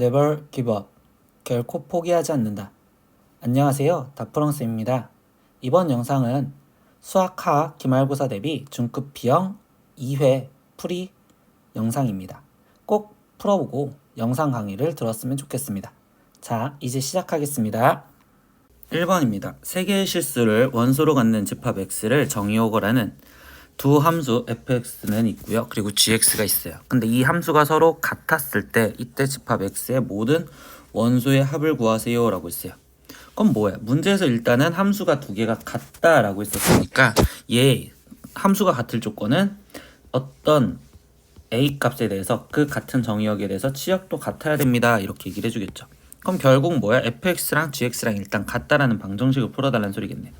Never give up. 결코 포기하지 않는다. 안녕하세요. 다프랑스입니다. 이번 영상은 수학하학 기말고사 대비 중급 B형 2회 풀이 영상입니다. 꼭 풀어보고 영상 강의를 들었으면 좋겠습니다. 자, 이제 시작하겠습니다. 1번입니다. 세 개의 실수를 원소로 갖는 집합 x를 정의호거라는 두 함수 fx는 있고요. 그리고 gx가 있어요. 근데 이 함수가 서로 같았을 때 이때 집합 x의 모든 원소의 합을 구하세요 라고 했어요. 그럼 뭐야? 문제에서 일단은 함수가 두 개가 같다라고 했었으니까 얘 함수가 같을 조건은 어떤 a 값에 대해서 그 같은 정의역에 대해서 치역도 같아야 됩니다. 이렇게 얘기를 해주겠죠. 그럼 결국 뭐야? fx랑 gx랑 일단 같다라는 방정식을 풀어달라는 소리겠네.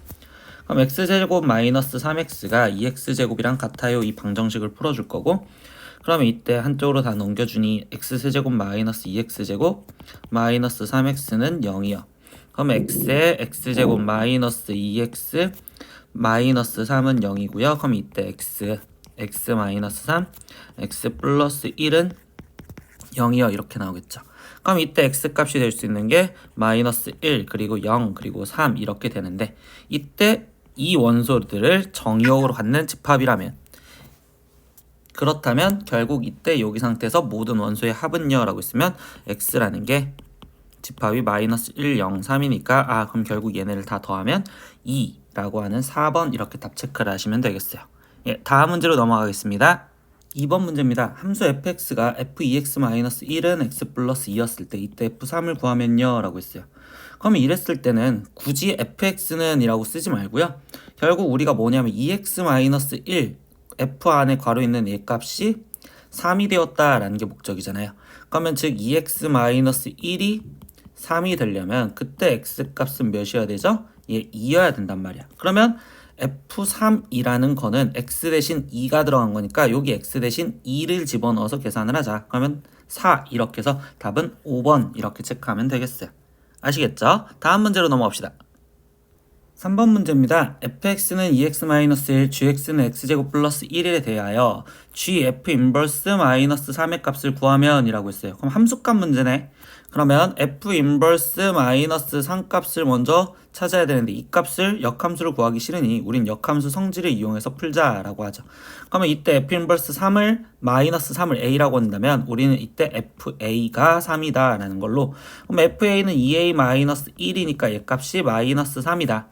그럼 x제곱 마이너스 3x가 2x제곱이랑 같아요. 이 방정식을 풀어줄 거고, 그러면 이때 한쪽으로 다 넘겨주니 x세제곱 마이너스 2x제곱 마이너스 3x는 0이요. 그럼 x의 x제곱 마이너스 2x 마이너스 3은 0이고요. 그럼 이때 x 마이너스 3 x 플러스 1은 0이요. 이렇게 나오겠죠. 그럼 이때 x값이 될 수 있는 게 마이너스 1 그리고 0 그리고 3 이렇게 되는데, 이때 이 원소들을 정의역으로 갖는 집합이라면, 그렇다면 결국 이때 여기 상태에서 모든 원소의 합은요 라고 있으면 x라는 게 집합이 마이너스 1, 0, 3이니까 그럼 결국 얘네를 다 더하면 2라고 하는 4번 이렇게 답 체크를 하시면 되겠어요. 예, 다음 문제로 넘어가겠습니다. 2번 문제입니다. 함수 fx가 f2x-1은 x 플러스 2였을 때 이때 f3을 구하면요 라고 했어요. 그러면 이랬을 때는 굳이 fx는 이라고 쓰지 말고요. 결국 우리가 뭐냐면 2x-1 f 안에 괄호 있는 얘 값이 3이 되었다라는 게 목적이잖아요. 그러면 즉 2x-1이 3이 되려면 그때 x 값은 몇이어야 되죠? 얘 2여야 된단 말이야. 그러면 f3이라는 거는 x 대신 2가 들어간 거니까 여기 x 대신 2를 집어넣어서 계산을 하자. 그러면 4 이렇게 해서 답은 5번 이렇게 체크하면 되겠어요. 아시겠죠? 다음 문제로 넘어갑시다. 3번 문제입니다. fx는 2x-1, gx는 x제곱 플러스 1에 대하여 gf 인버스 마이너스 3의 값을 구하면 이라고 했어요. 그럼 함수값 문제네. 그러면 f 인버스 마이너스 3 값을 먼저 찾아야 되는데 이 값을 역함수를 구하기 싫으니 우린 역함수 성질을 이용해서 풀자라고 하죠. 그러면 이때 f 인버스 3을 마이너스 3을 a라고 한다면 우리는 이때 fa가 3이다 라는 걸로, 그럼 fa는 2a 마이너스 1이니까 얘 값이 마이너스 3이다.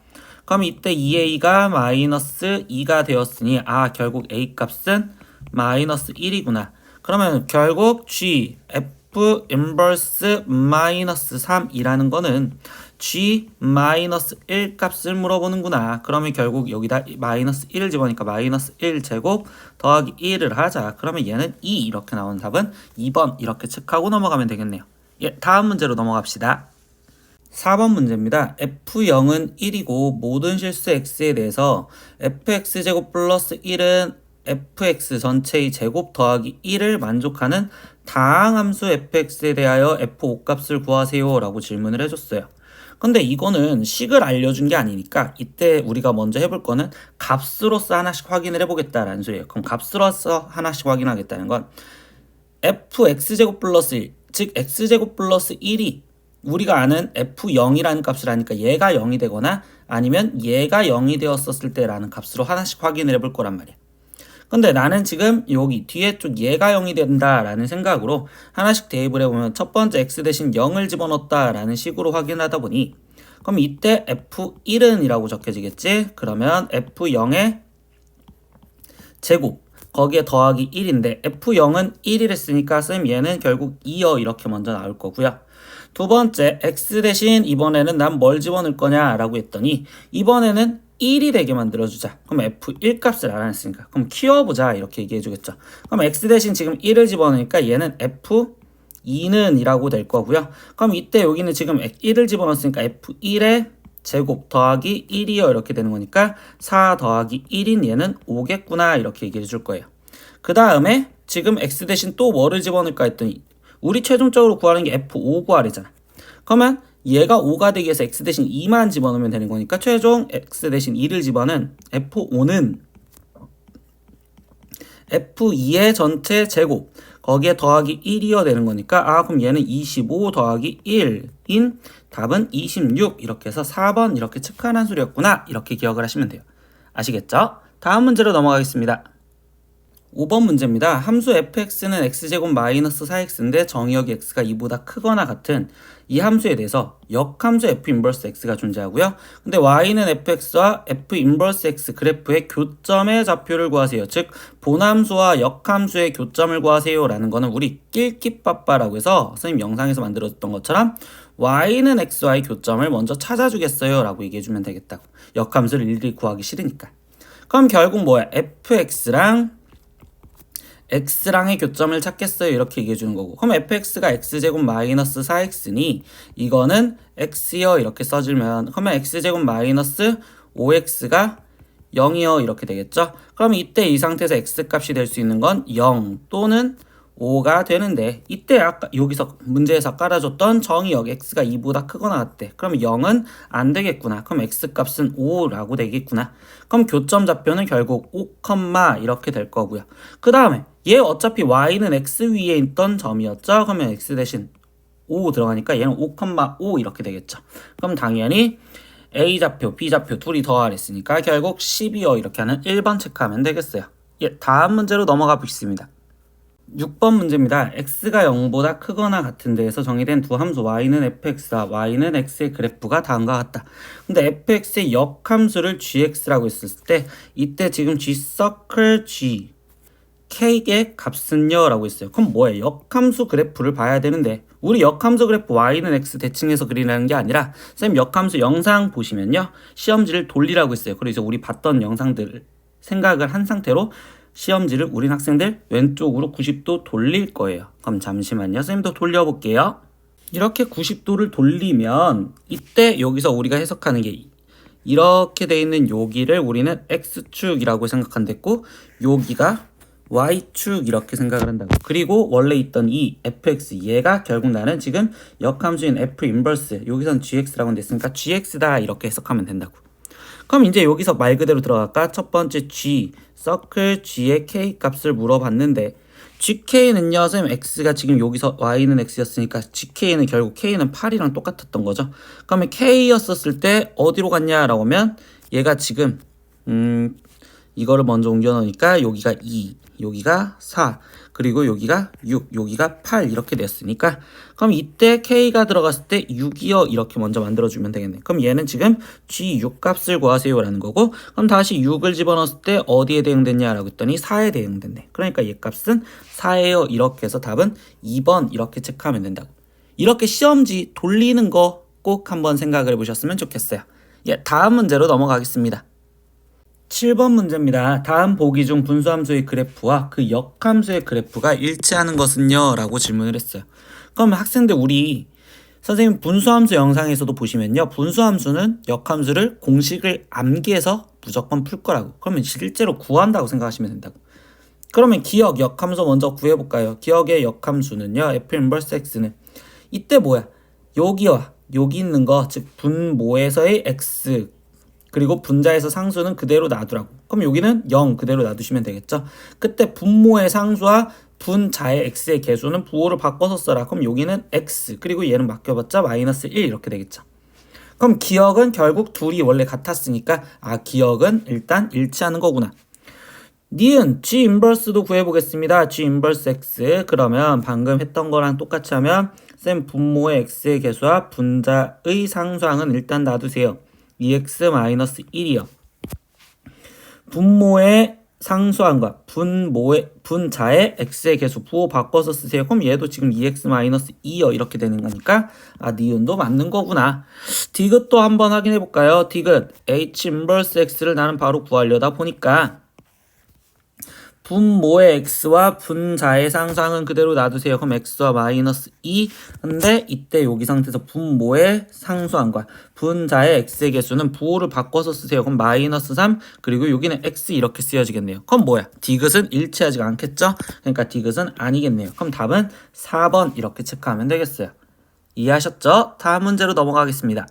그럼 이때 2a가 마이너스 2가 되었으니 결국 a 값은 마이너스 1이구나. 그러면 결국 g f 인버스 마이너스 3이라는 거는 g 마이너스 1 값을 물어보는구나. 그러면 결국 여기다 마이너스 1을 집어넣으니까 마이너스 1 제곱 더하기 1을 하자. 그러면 얘는 2 이렇게 나오는 답은 2번 이렇게 체크하고 넘어가면 되겠네요. 예, 다음 문제로 넘어갑시다. 4번 문제입니다. f0은 1이고 모든 실수 x에 대해서 fx제곱 플러스 1은 fx 전체의 제곱 더하기 1을 만족하는 다항함수 fx에 대하여 f5 값을 구하세요 라고 질문을 해줬어요. 근데 이거는 식을 알려준 게 아니니까 이때 우리가 먼저 해볼 거는 값으로서 하나씩 확인을 해보겠다라는 소리예요. 그럼 값으로서 하나씩 확인하겠다는 건 fx제곱 플러스 1, 즉 x제곱 플러스 1이 우리가 아는 f0이라는 값을 하니까 얘가 0이 되거나 아니면 얘가 0이 되었었을 때라는 값으로 하나씩 확인을 해볼 거란 말이야. 근데 나는 지금 여기 뒤에 쪽 얘가 0이 된다라는 생각으로 하나씩 대입을 해보면 첫 번째 x 대신 0을 집어넣었다라는 식으로 확인하다 보니, 그럼 이때 f1은 이라고 적혀지겠지? 그러면 f0의 제곱 거기에 더하기 1인데 f0은 1이랬으니까 쌤 얘는 결국 2여 이렇게 먼저 나올 거고요. 두 번째 x 대신 이번에는 난 뭘 집어넣을 거냐 라고 했더니 이번에는 1이 되게 만들어주자. 그럼 f1 값을 알아냈으니까 그럼 키워보자 이렇게 얘기해주겠죠. 그럼 x 대신 지금 1을 집어넣으니까 얘는 f2는 이라고 될 거고요. 그럼 이때 여기는 지금 1을 집어넣었으니까 f1의 제곱 더하기 1이요 이렇게 되는 거니까 4 더하기 1인 얘는 5겠구나 이렇게 얘기해 줄 거예요. 그 다음에 지금 x 대신 또 뭐를 집어넣을까 했더니 우리 최종적으로 구하는 게 f5 구하래잖아. 그러면 얘가 5가 되기 위해서 x 대신 2만 집어넣으면 되는 거니까 최종 x 대신 2를 집어넣은 f5는 f2의 전체 제곱 거기에 더하기 1이어 되는 거니까 아 그럼 얘는 25 더하기 1인 답은 26 이렇게 해서 4번 이렇게 체크하는 소리였구나 이렇게 기억을 하시면 돼요. 아시겠죠? 다음 문제로 넘어가겠습니다. 5번 문제입니다. 함수 fx는 x제곱 마이너스 4x인데 정의역이 x가 2보다 크거나 같은 이 함수에 대해서 역함수 f 인버스 x가 존재하고요. 근데 y는 fx와 f 인버스 x 그래프의 교점의 좌표를 구하세요. 즉 본함수와 역함수의 교점을 구하세요 라는 거는 우리 낄끼빠빠라고 해서 선생님 영상에서 만들어줬던 것처럼 y는 x와의 교점을 먼저 찾아주겠어요 라고 얘기해주면 되겠다고. 역함수를 일일이 구하기 싫으니까. 그럼 결국 뭐야? fx랑 x랑의 교점을 찾겠어요 이렇게 얘기해 주는 거고 그럼 fx가 x제곱 마이너스 4x니 이거는 x요 이렇게 써주면 그러면 x제곱 마이너스 5x가 0이요 이렇게 되겠죠. 그럼 이때 이 상태에서 x값이 될 수 있는 건 0 또는 5가 되는데 이때 아까 여기서 문제에서 깔아줬던 정의역 x가 2보다 크거나 같대. 그럼 0은 안 되겠구나. 그럼 x값은 5라고 되겠구나. 그럼 교점 좌표는 결국 5, 이렇게 될 거고요. 그 다음에 얘 어차피 y는 x 위에 있던 점이었죠. 그러면 x 대신 5 들어가니까 얘는 5, 이렇게 되겠죠. 그럼 당연히 a 좌표, b 좌표 둘이 더하랬으니까 결국 12요 이렇게 하는 1번 체크하면 되겠어요. 예, 다음 문제로 넘어가 보겠습니다. 6번 문제입니다. x가 0보다 크거나 같은 데에서 정의된 두 함수 y는 fx와 y는 x의 그래프가 다음과 같다. 근데 fx의 역함수를 gx라고 했을 때 이때 지금 g 서클 g k의 값은요 라고 했어요. 그럼 뭐예요? 역함수 그래프를 봐야 되는데 우리 역함수 그래프 y는 x 대칭해서 그리라는 게 아니라 쌤 역함수 영상 보시면요 시험지를 돌리라고 했어요. 그래서 우리 봤던 영상들을 생각을 한 상태로 시험지를 우린 학생들 왼쪽으로 90도 돌릴 거예요. 그럼 잠시만요. 쌤도 돌려볼게요. 이렇게 90도를 돌리면 이때 여기서 우리가 해석하는 게 이렇게 돼 있는 여기를 우리는 x축이라고 생각한댔고 여기가 y축 이렇게 생각을 한다고. 그리고 원래 있던 이 fx 얘가 결국 나는 지금 역함수인 f 인버스 여기선 gx라고 했으니까 gx다 이렇게 해석하면 된다고. 그럼 이제 여기서 말 그대로 들어갈까? 첫 번째 g, 서클 g의 k 값을 물어봤는데 gk는요, 선생님 x가 지금 여기서 y는 x였으니까 gk는 결국 k는 8이랑 똑같았던 거죠. 그러면 k였었을 때 어디로 갔냐라고 하면 얘가 지금 이거를 먼저 옮겨 놓으니까 여기가 2, 여기가 4, 그리고 여기가 6, 여기가 8 이렇게 됐으니까 그럼 이때 k가 들어갔을 때 6이요 이렇게 먼저 만들어주면 되겠네. 그럼 얘는 지금 g6 값을 구하세요 라는 거고 그럼 다시 6을 집어넣었을 때 어디에 대응됐냐라고 했더니 4에 대응됐네. 그러니까 얘 값은 4예요 이렇게 해서 답은 2번 이렇게 체크하면 된다고. 이렇게 시험지 돌리는 거 꼭 한번 생각을 해보셨으면 좋겠어요. 예, 다음 문제로 넘어가겠습니다. 7번 문제입니다. 다음 보기 중 분수함수의 그래프와 그 역함수의 그래프가 일치하는 것은요? 라고 질문을 했어요. 그럼 학생들 우리 선생님 분수함수 영상에서도 보시면요. 분수함수는 역함수를 공식을 암기해서 무조건 풀 거라고. 그러면 실제로 구한다고 생각하시면 된다고. 그러면 기억 역함수 먼저 구해볼까요? 기억의 역함수는요. f 인버스 x는 이때 뭐야? 여기와 여기 있는 거 즉 분모에서의 x 그리고 분자에서 상수는 그대로 놔두라고. 그럼 여기는 0 그대로 놔두시면 되겠죠. 그때 분모의 상수와 분자의 x의 개수는 부호를 바꿔서 써라. 그럼 여기는 x 그리고 얘는 맡겨봤자 마이너스 1 이렇게 되겠죠. 그럼 기억은 결국 둘이 원래 같았으니까 기억은 일단 일치하는 거구나. 니은 g 인버스도 구해보겠습니다. g 인버스 x 그러면 방금 했던 거랑 똑같이 하면 쌤 분모의 x의 개수와 분자의 상수항은 일단 놔두세요. 2x-1이요. 분모의 상수항과 분자의 x의 개수 부호 바꿔서 쓰세요. 그럼 얘도 지금 2x-2요. 이렇게 되는 거니까 니은도 맞는 거구나. 디귿도 한번 확인해 볼까요? 디귿 h 인버스 x를 나는 바로 구하려다 보니까 분모의 x와 분자의 상수항은 그대로 놔두세요. 그럼 x와 마이너스 2. 근데 이때 여기 상태에서 분모의 상수항과 분자의 x의 개수는 부호를 바꿔서 쓰세요. 그럼 마이너스 3 그리고 여기는 x 이렇게 쓰여지겠네요. 그럼 뭐야? 디귿은 일치하지가 않겠죠? 그러니까 디귿은 아니겠네요. 그럼 답은 4번 이렇게 체크하면 되겠어요. 이해하셨죠? 다음 문제로 넘어가겠습니다.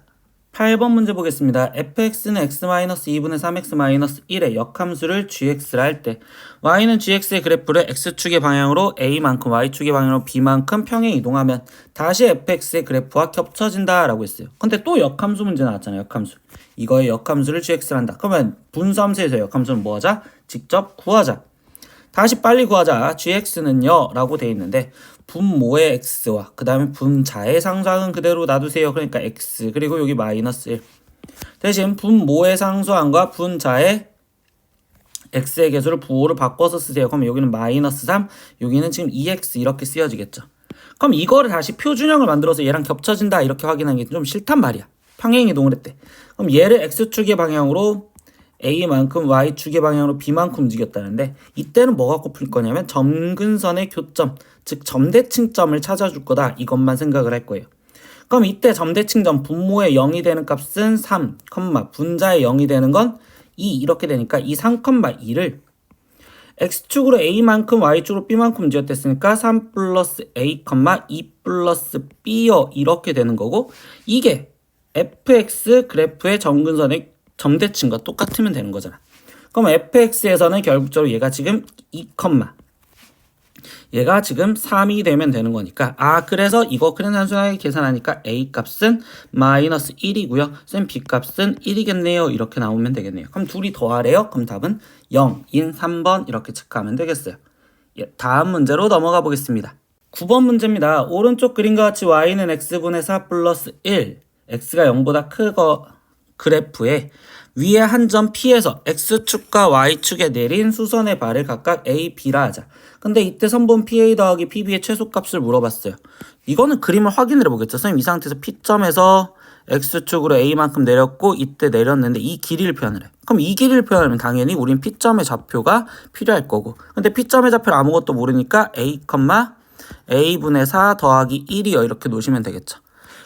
8번 문제 보겠습니다. fx는 x-2분의 3x-1의 역함수를 gx라 할 때 y는 gx의 그래프를 x축의 방향으로 a만큼 y축의 방향으로 b만큼 평행 이동하면 다시 fx의 그래프와 겹쳐진다 라고 했어요. 근데 또 역함수 문제 나왔잖아요. 역함수. 이거의 역함수를 gx라 한다. 그러면 분수함수에서 역함수는 뭐 하자? 직접 구하자. 다시 빨리 구하자. gx는요 라고 돼 있는데 분모의 x와 그 다음에 분자의 상수항은 그대로 놔두세요. 그러니까 x 그리고 여기 마이너스 1 대신 분모의 상수항과 분자의 x의 개수를 부호를 바꿔서 쓰세요. 그럼 여기는 마이너스 3 여기는 지금 2x 이렇게 쓰여지겠죠. 그럼 이거를 다시 표준형을 만들어서 얘랑 겹쳐진다 이렇게 확인하는 게 좀 싫단 말이야. 평행 이동을 했대. 그럼 얘를 x축의 방향으로 a만큼 y축의 방향으로 b만큼 움직였다는데 이때는 뭐 갖고 풀 거냐면 점근선의 교점 즉 점대칭점을 찾아줄 거다 이것만 생각을 할 거예요. 그럼 이때 점대칭점 분모의 0이 되는 값은 3, 분자의 0이 되는 건 2 이렇게 되니까 이 3,2를 x축으로 a만큼 y축으로 b만큼 움직였댔으니까 3 플러스 a, 2 플러스 b여 이렇게 되는 거고 이게 fx 그래프의 점근선의 점대칭과 똑같으면 되는 거잖아. 그럼 fx에서는 결국적으로 얘가 지금 2, 얘가 지금 3이 되면 되는 거니까 그래서 이거 그냥 단순하게 계산하니까 a 값은 마이너스 1이고요. 쌤 b 값은 1이겠네요. 이렇게 나오면 되겠네요. 그럼 둘이 더하래요. 그럼 답은 0인 3번 이렇게 체크하면 되겠어요. 다음 문제로 넘어가 보겠습니다. 9번 문제입니다. 오른쪽 그림과 같이 y는 x분의 4 플러스 1 x가 0보다 크거 그래프에 위에 한 점 P에서 X축과 Y축에 내린 수선의 발을 각각 A, B라 하자. 근데 이때 선분 PA 더하기 PB의 최소값을 물어봤어요. 이거는 그림을 확인을 해보겠죠. 선생님 이 상태에서 P점에서 X축으로 A만큼 내렸고 이때 내렸는데 이 길이를 표현을 해. 그럼 이 길이를 표현하면 당연히 우린 P점의 좌표가 필요할 거고 근데 P점의 좌표를 아무것도 모르니까 A, A분의 4 더하기 1이요. 이렇게 놓으시면 되겠죠.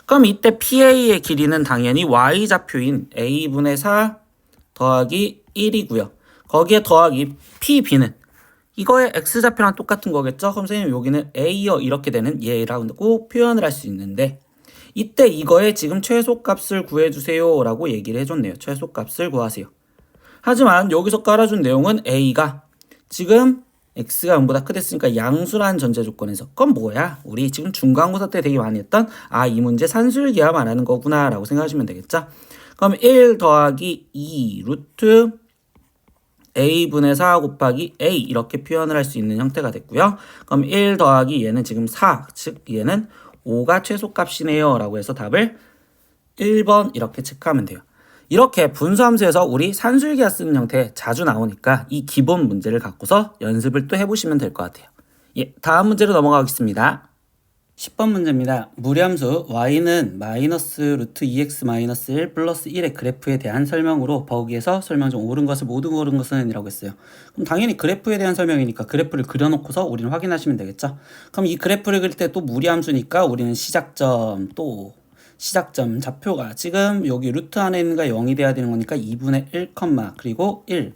그럼 이때 PA의 길이는 당연히 Y좌표인 A분의 4 더하기 1이고요. 거기에 더하기 PB는 이거의 X좌표랑 똑같은 거겠죠? 그럼 선생님 여기는 A여 이렇게 되는 얘라고 표현을 할 수 있는데 이때 이거의 지금 최소값을 구해주세요 라고 얘기를 해줬네요. 최소값을 구하세요. 하지만 여기서 깔아준 내용은 A가 지금 x가 0보다 크댔으니까 양수라는 전제 조건에서 그건 뭐야? 우리 지금 중간고사 때 되게 많이 했던 이 문제 산술기하 말하는 거구나 라고 생각하시면 되겠죠? 그럼 1 더하기 2 루트 a분의 4 곱하기 a 이렇게 표현을 할 수 있는 형태가 됐고요. 그럼 1 더하기 얘는 지금 4, 즉 얘는 5가 최소값이네요 라고 해서 답을 1번 이렇게 체크하면 돼요. 이렇게 분수함수에서 우리 산술기하 쓰는 형태 자주 나오니까 이 기본 문제를 갖고서 연습을 또 해보시면 될 것 같아요. 다음 문제로 넘어가겠습니다. 10번 문제입니다. 무리함수 y는 마이너스 루트 2x 마이너스 1 플러스 1의 그래프에 대한 설명으로 거기에서 설명 중 옳은 것을 모두 옳은 것은 이라고 했어요. 그럼 당연히 그래프에 대한 설명이니까 그래프를 그려놓고서 우리는 확인하시면 되겠죠. 그럼 이 그래프를 그릴 때 또 무리함수니까 우리는 시작점 또 시작점 좌표가 지금 여기 루트 안에 있는 거 0이 돼야 되는 거니까 2분의 1, 그리고 1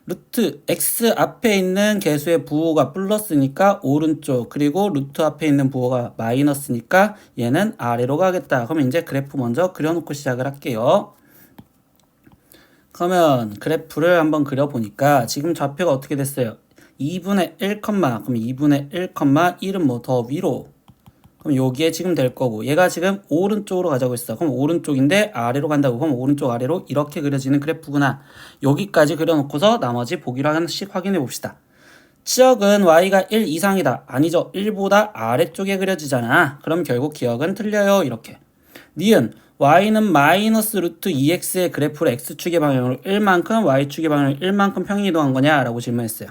루트 x 앞에 있는 개수의 부호가 플러스니까 오른쪽 그리고 루트 앞에 있는 부호가 마이너스니까 얘는 아래로 가겠다. 그러면 이제 그래프 먼저 그려놓고 시작을 할게요. 그러면 그래프를 한번 그려보니까 지금 좌표가 어떻게 됐어요? 2분의 1, 그럼 2분의 1, 1은 뭐 더 위로 그럼 여기에 지금 될 거고 얘가 지금 오른쪽으로 가자고 했어. 그럼 오른쪽인데 아래로 간다고. 그럼 오른쪽 아래로 이렇게 그려지는 그래프구나. 여기까지 그려놓고서 나머지 보기로 하나씩 확인해 봅시다. 치역은 y가 1 이상이다. 아니죠. 1보다 아래쪽에 그려지잖아. 그럼 결국 기억은 틀려요. 이렇게. 니은 y는 마이너스 루트 2x의 그래프를 x축의 방향으로 1만큼 y축의 방향으로 1만큼 평행 이동한 거냐 라고 질문했어요.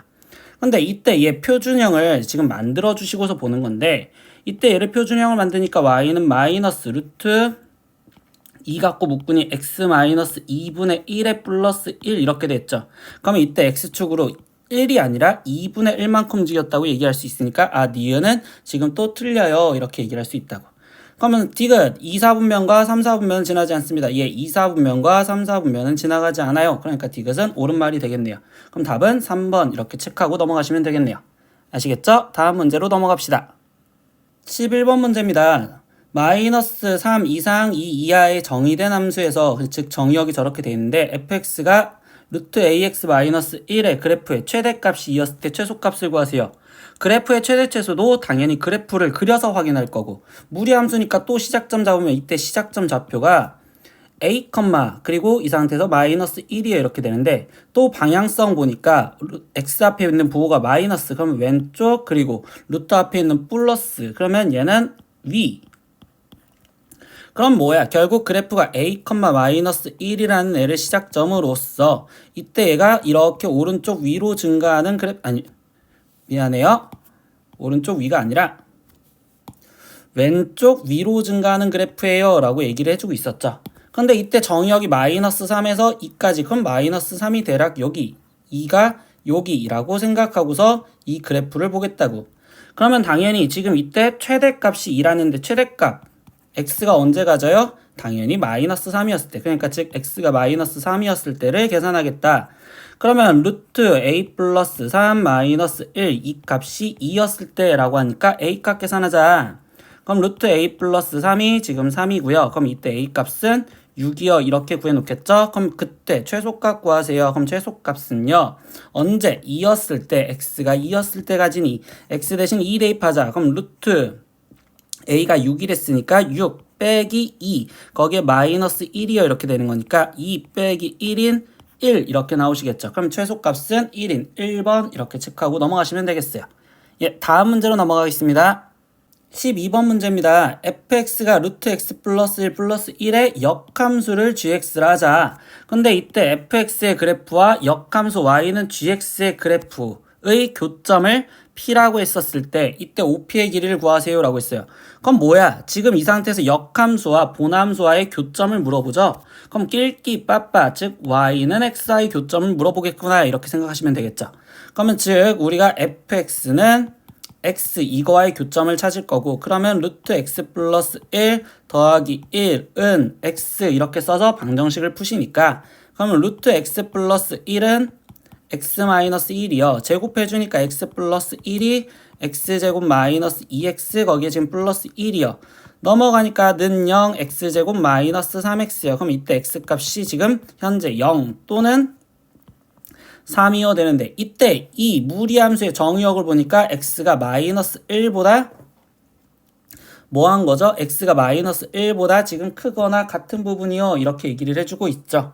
근데 이때 얘 표준형을 지금 만들어 주시고서 보는 건데 이때 얘를 표준형을 만드니까 y는 마이너스 루트 2 갖고 묶으니 x 마이너스 2분의 1에 플러스 1 이렇게 됐죠. 그러면 이때 x축으로 1이 아니라 2분의 1만큼 움직였다고 얘기할 수 있으니까 니은은 지금 또 틀려요 이렇게 얘기를 할 수 있다고. 그러면 디귿 2, 4분면과 3, 4분면은 지나지 않습니다. 2, 4분면과 3, 4분면은 지나가지 않아요. 그러니까 디귿은 옳은 말이 되겠네요. 그럼 답은 3번 이렇게 체크하고 넘어가시면 되겠네요. 아시겠죠? 다음 문제로 넘어갑시다. 11번 문제입니다. 마이너스 3 이상 2 이하의 정의된 함수에서 즉 정의역이 저렇게 되어 있는데 fx가 루트 ax 마이너스 1의 그래프의 최대값이 2였을 때 최소값을 구하세요. 그래프의 최대 최소도 당연히 그래프를 그려서 확인할 거고 무리함수니까 또 시작점 잡으면 이때 시작점 좌표가 a, 그리고 이 상태에서 마이너스 1이에요. 이렇게 되는데 또 방향성 보니까 x 앞에 있는 부호가 마이너스 그러면 왼쪽 그리고 루트 앞에 있는 플러스 그러면 얘는 위. 그럼 뭐야? 결국 그래프가 a, 마이너스 1이라는 애를 시작점으로써 이때 얘가 이렇게 오른쪽 위로 증가하는 미안해요. 오른쪽 위가 아니라 왼쪽 위로 증가하는 그래프예요 라고 얘기를 해주고 있었죠. 근데 이때 정의역이 마이너스 3에서 2까지 그럼 마이너스 3이 대략 여기 2가 여기라고 생각하고서 이 그래프를 보겠다고. 그러면 당연히 지금 이때 최대값이 2라는데 최대값 x가 언제 가져요? 당연히 마이너스 3이었을 때. 그러니까 즉 x가 마이너스 3이었을 때를 계산하겠다. 그러면 루트 a 플러스 3 마이너스 1 이 값이 2였을 때라고 하니까 a 값 계산하자. 그럼 루트 a 플러스 3이 지금 3이고요. 그럼 이때 a 값은 6이요. 이렇게 구해놓겠죠? 그럼 그때 최소값 구하세요. 그럼 최소값은요. 언제? 2였을 때 x가 2였을 때 가지니 x 대신 2 대입하자. 그럼 루트 a가 6이랬으니까 6 빼기 2 거기에 마이너스 1이요. 이렇게 되는 거니까 2 빼기 1인 1 이렇게 나오시겠죠. 그럼 최소값은 1인 1번 이렇게 체크하고 넘어가시면 되겠어요. 예, 다음 문제로 넘어가겠습니다. 12번 문제입니다. fx가 루트 x 플러스 1 플러스 1의 역함수를 gx라 하자. 근데 이때 fx의 그래프와 역함수 y는 gx의 그래프의 교점을 p라고 했었을 때 이때 OP의 길이를 구하세요 라고 했어요. 그럼 뭐야? 지금 이 상태에서 역함수와 본함수와의 교점을 물어보죠. 그럼 낄끼 빠빠 즉 y는 x와의 교점을 물어보겠구나 이렇게 생각하시면 되겠죠. 그러면 즉 우리가 fx는 x 이거와의 교점을 찾을 거고 그러면 루트 x 플러스 1 더하기 1은 x 이렇게 써서 방정식을 푸시니까 그러면 루트 x 플러스 1은 x 마이너스 1이요. 제곱해주니까 x 플러스 1이 x제곱 마이너스 2x 거기에 지금 플러스 1이요. 넘어가니까 는 0 x제곱 마이너스 3x요. 그럼 이때 x값이 지금 현재 0 또는 3이어 되는데 이때 이 무리함수의 정의역을 보니까 x가 마이너스 1보다 뭐 한 거죠? x가 마이너스 1보다 지금 크거나 같은 부분이요. 이렇게 얘기를 해주고 있죠.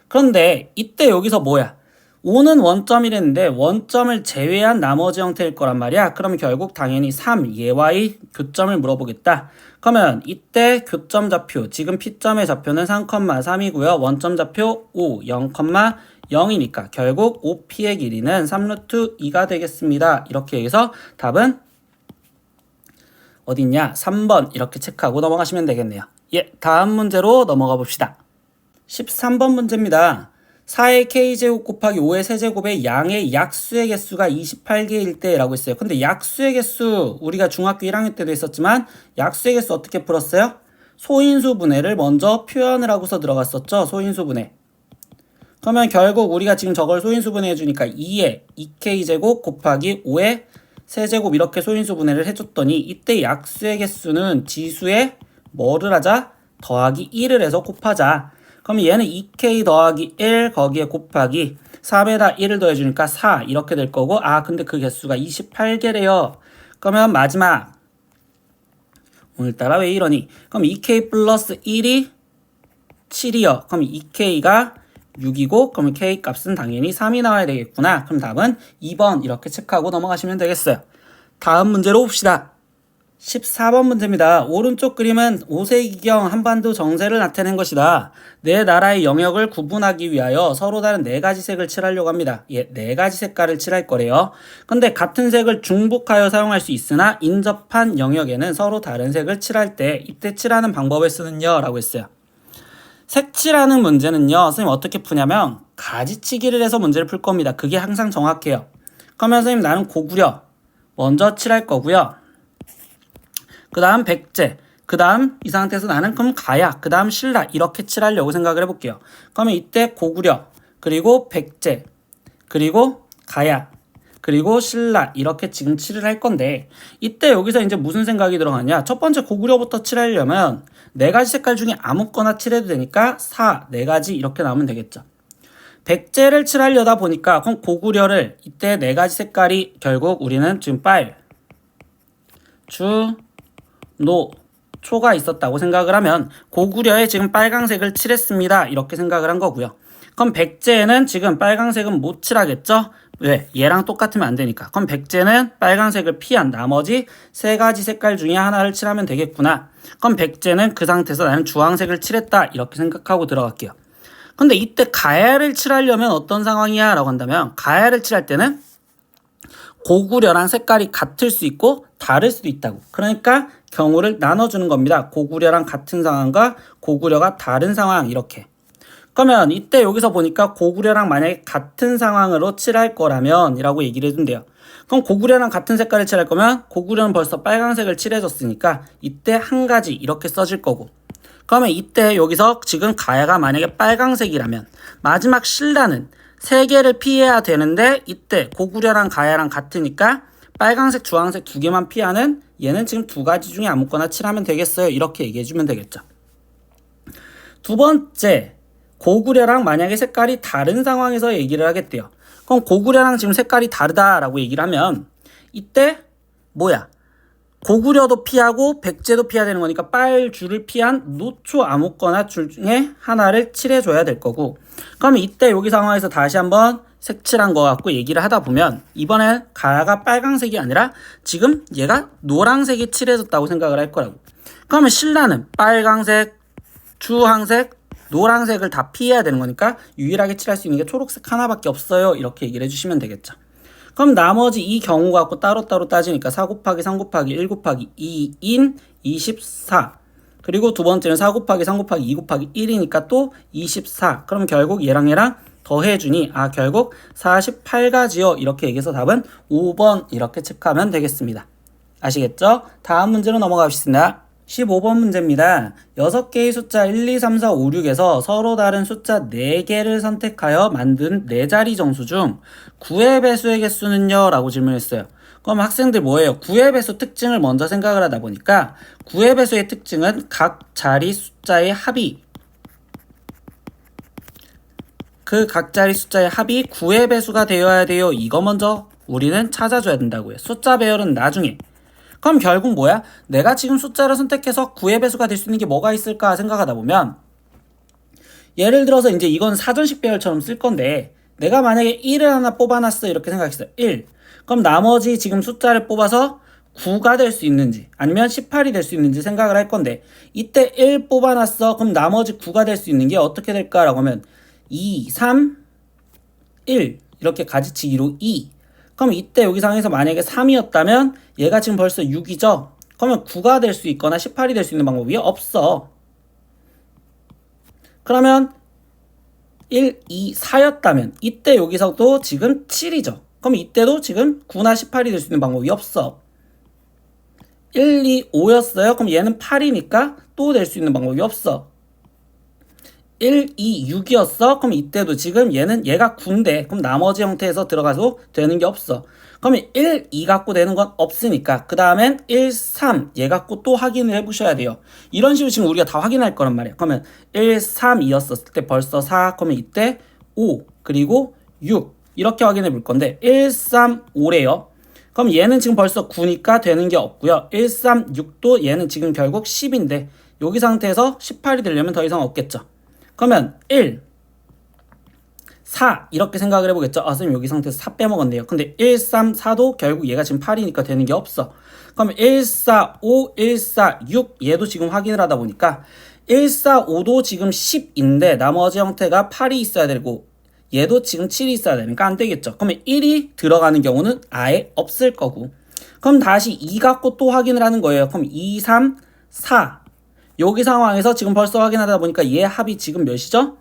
그런데 이때 여기서 뭐야? 5는 원점이랬는데 원점을 제외한 나머지 형태일 거란 말이야. 그럼 결국 당연히 3 얘와의 교점을 물어보겠다. 그러면 이때 교점 좌표 지금 P점의 좌표는 3,3이고요. 원점 좌표 5, 0,0이니까 결국 OP의 길이는 3루트 2가 되겠습니다. 이렇게 해서 답은 어딨냐? 3번 이렇게 체크하고 넘어가시면 되겠네요. 예, 다음 문제로 넘어가 봅시다. 13번 문제입니다. 4의 k제곱 곱하기 5의 세제곱의 양의 약수의 개수가 28개일 때라고 했어요. 근데 약수의 개수 우리가 중학교 1학년 때도 했었지만 약수의 개수 어떻게 풀었어요? 소인수 분해를 먼저 표현을 하고서 들어갔었죠. 소인수 분해. 그러면 결국 우리가 지금 저걸 소인수 분해 해주니까 2의 2k제곱 곱하기 5의 세제곱 이렇게 소인수 분해를 해줬더니 이때 약수의 개수는 지수에 뭐를 하자? 더하기 1을 해서 곱하자. 그럼 얘는 2k 더하기 1 거기에 곱하기 3에다 1을 더해주니까 4 이렇게 될 거고 근데 그 개수가 28개래요. 그러면 마지막 오늘따라 왜 이러니? 그럼 2k 플러스 1이 7이요. 그럼 2k가 6이고 그럼 k 값은 당연히 3이 나와야 되겠구나. 그럼 답은 2번 이렇게 체크하고 넘어가시면 되겠어요. 다음 문제로 봅시다. 14번 문제입니다. 오른쪽 그림은 5세기경 한반도 정세를 나타낸 것이다. 네 나라의 영역을 구분하기 위하여 서로 다른 네 가지 색을 칠하려고 합니다. 예, 네 가지 색깔을 칠할 거래요. 근데 같은 색을 중복하여 사용할 수 있으나 인접한 영역에는 서로 다른 색을 칠할 때 이때 칠하는 방법을 쓰는요 라고 했어요. 색칠하는 문제는요 선생님 어떻게 푸냐면 가지치기를 해서 문제를 풀 겁니다. 그게 항상 정확해요. 그러면 선생님 나는 고구려 먼저 칠할 거고요. 그 다음 백제, 그 다음 이 상태에서 나는 그럼 가야, 그 다음 신라 이렇게 칠하려고 생각을 해볼게요. 그러면 이때 고구려, 그리고 백제, 그리고 가야, 그리고 신라 이렇게 지금 칠을 할 건데 이때 여기서 이제 무슨 생각이 들어가냐. 첫 번째 고구려부터 칠하려면 네 가지 색깔 중에 아무거나 칠해도 되니까 4, 네 가지 이렇게 나오면 되겠죠. 백제를 칠하려다 보니까 그럼 고구려를 이때 네 가지 색깔이 결국 우리는 지금 빨, 주, 노, 초가 있었다고 생각을 하면 고구려에 지금 빨강색을 칠했습니다. 이렇게 생각을 한 거고요. 그럼 백제는 지금 빨강색은 못 칠하겠죠? 왜? 얘랑 똑같으면 안 되니까. 그럼 백제는 빨강색을 피한 나머지 세 가지 색깔 중에 하나를 칠하면 되겠구나. 그럼 백제는 그 상태에서 나는 주황색을 칠했다. 이렇게 생각하고 들어갈게요. 근데 이때 가야를 칠하려면 어떤 상황이야? 라고 한다면 가야를 칠할 때는 고구려랑 색깔이 같을 수 있고 다를 수도 있다고. 그러니까 경우를 나눠주는 겁니다. 고구려랑 같은 상황과 고구려가 다른 상황 이렇게. 그러면 이때 여기서 보니까 고구려랑 만약에 같은 상황으로 칠할 거라면 이라고 얘기를 해준대요. 그럼 고구려랑 같은 색깔을 칠할 거면 고구려는 벌써 빨간색을 칠해줬으니까 이때 한 가지 이렇게 써질 거고, 그러면 이때 여기서 지금 가야가 만약에 빨강색이라면 마지막 신라는 세 개를 피해야 되는데 이때 고구려랑 가야랑 같으니까 빨강색, 주황색 두 개만 피하는 얘는 지금 두 가지 중에 아무거나 칠하면 되겠어요. 이렇게 얘기해주면 되겠죠. 두 번째, 고구려랑 만약에 색깔이 다른 상황에서 얘기를 하겠대요. 그럼 고구려랑 지금 색깔이 다르다라고 얘기를 하면 이때 뭐야? 고구려도 피하고 백제도 피해야 되는 거니까 빨주를 피한 노초 아무거나 줄 중에 하나를 칠해줘야 될 거고, 그러면 이때 여기 상황에서 다시 한번 색칠한 거 갖고 얘기를 하다 보면 이번엔 가야가 빨강색이 아니라 지금 얘가 노란색이 칠해졌다고 생각을 할 거라고. 그러면 신라는 빨강색, 주황색, 노란색을 다 피해야 되는 거니까 유일하게 칠할 수 있는 게 초록색 하나밖에 없어요. 이렇게 얘기를 해주시면 되겠죠. 그럼 나머지 이 경우 갖고 따로따로 따지니까 4 곱하기 3 곱하기 1 곱하기 2인 24. 그리고 두 번째는 4 곱하기 3 곱하기 2 곱하기 1이니까 또 24. 그럼 결국 얘랑 더해주니 결국 48가지요. 이렇게 얘기해서 답은 5번 이렇게 체크하면 되겠습니다. 아시겠죠? 다음 문제로 넘어가 겠습니다. 15번 문제입니다. 6개의 숫자 1, 2, 3, 4, 5, 6에서 서로 다른 숫자 4개를 선택하여 만든 4자리 정수 중 9의 배수의 개수는요? 라고 질문했어요. 그럼 학생들 뭐예요? 9의 배수 특징을 먼저 생각을 하다 보니까 9의 배수의 특징은 각 자리 숫자의 합이, 그 각 자리 숫자의 합이 9의 배수가 되어야 돼요. 이거 먼저 우리는 찾아줘야 된다고요. 숫자 배열은 나중에. 그럼 결국 뭐야? 내가 지금 숫자를 선택해서 9의 배수가 될 수 있는 게 뭐가 있을까 생각하다 보면, 예를 들어서 이제 이건 사전식 배열처럼 쓸 건데 내가 만약에 1을 하나 뽑아놨어 이렇게 생각했어요. 1. 그럼 나머지 지금 숫자를 뽑아서 9가 될 수 있는지 아니면 18이 될 수 있는지 생각을 할 건데, 이때 1 뽑아놨어. 그럼 나머지 9가 될 수 있는 게 어떻게 될까라고 하면 2, 3, 1 이렇게 가지치기로 2. 그럼 이때 여기 상에서 만약에 3이었다면 얘가 지금 벌써 6이죠? 그러면 9가 될 수 있거나 18이 될 수 있는 방법이 없어. 그러면 1, 2, 4였다면 이때 여기서도 지금 7이죠. 그럼 이때도 지금 9나 18이 될 수 있는 방법이 없어. 1, 2, 5였어요. 그럼 얘는 8이니까 또 될 수 있는 방법이 없어. 1, 2, 6이었어. 그럼 이때도 지금 얘가 9인데 그럼 나머지 형태에서 들어가서 되는 게 없어. 그러면 1, 2 갖고 되는 건 없으니까 그 다음엔 1, 3 얘 갖고 또 확인을 해보셔야 돼요. 이런 식으로 지금 우리가 다 확인할 거란 말이야. 그러면 1, 3이었을 때 벌써 4, 그러면 이때 5 그리고 6 이렇게 확인해 볼 건데 1, 3, 5래요. 그럼 얘는 지금 벌써 9니까 되는 게 없고요. 1, 3, 6도 얘는 지금 결국 10인데 여기 상태에서 18이 되려면 더 이상 없겠죠. 그러면 1, 4 이렇게 생각을 해보겠죠. 선생님 여기 상태에서 4 빼먹었네요. 근데 1, 3, 4도 결국 얘가 지금 8이니까 되는 게 없어. 그러면 1, 4, 5, 1, 4, 6 얘도 지금 확인을 하다 보니까 1, 4, 5도 지금 10인데 나머지 형태가 8이 있어야 되고 얘도 지금 7이 있어야 되니까 안 되겠죠. 그러면 1이 들어가는 경우는 아예 없을 거고, 그럼 다시 2 갖고 또 확인을 하는 거예요. 그럼 2, 3, 4 여기 상황에서 지금 벌써 확인하다 보니까 얘 합이 지금 몇이죠?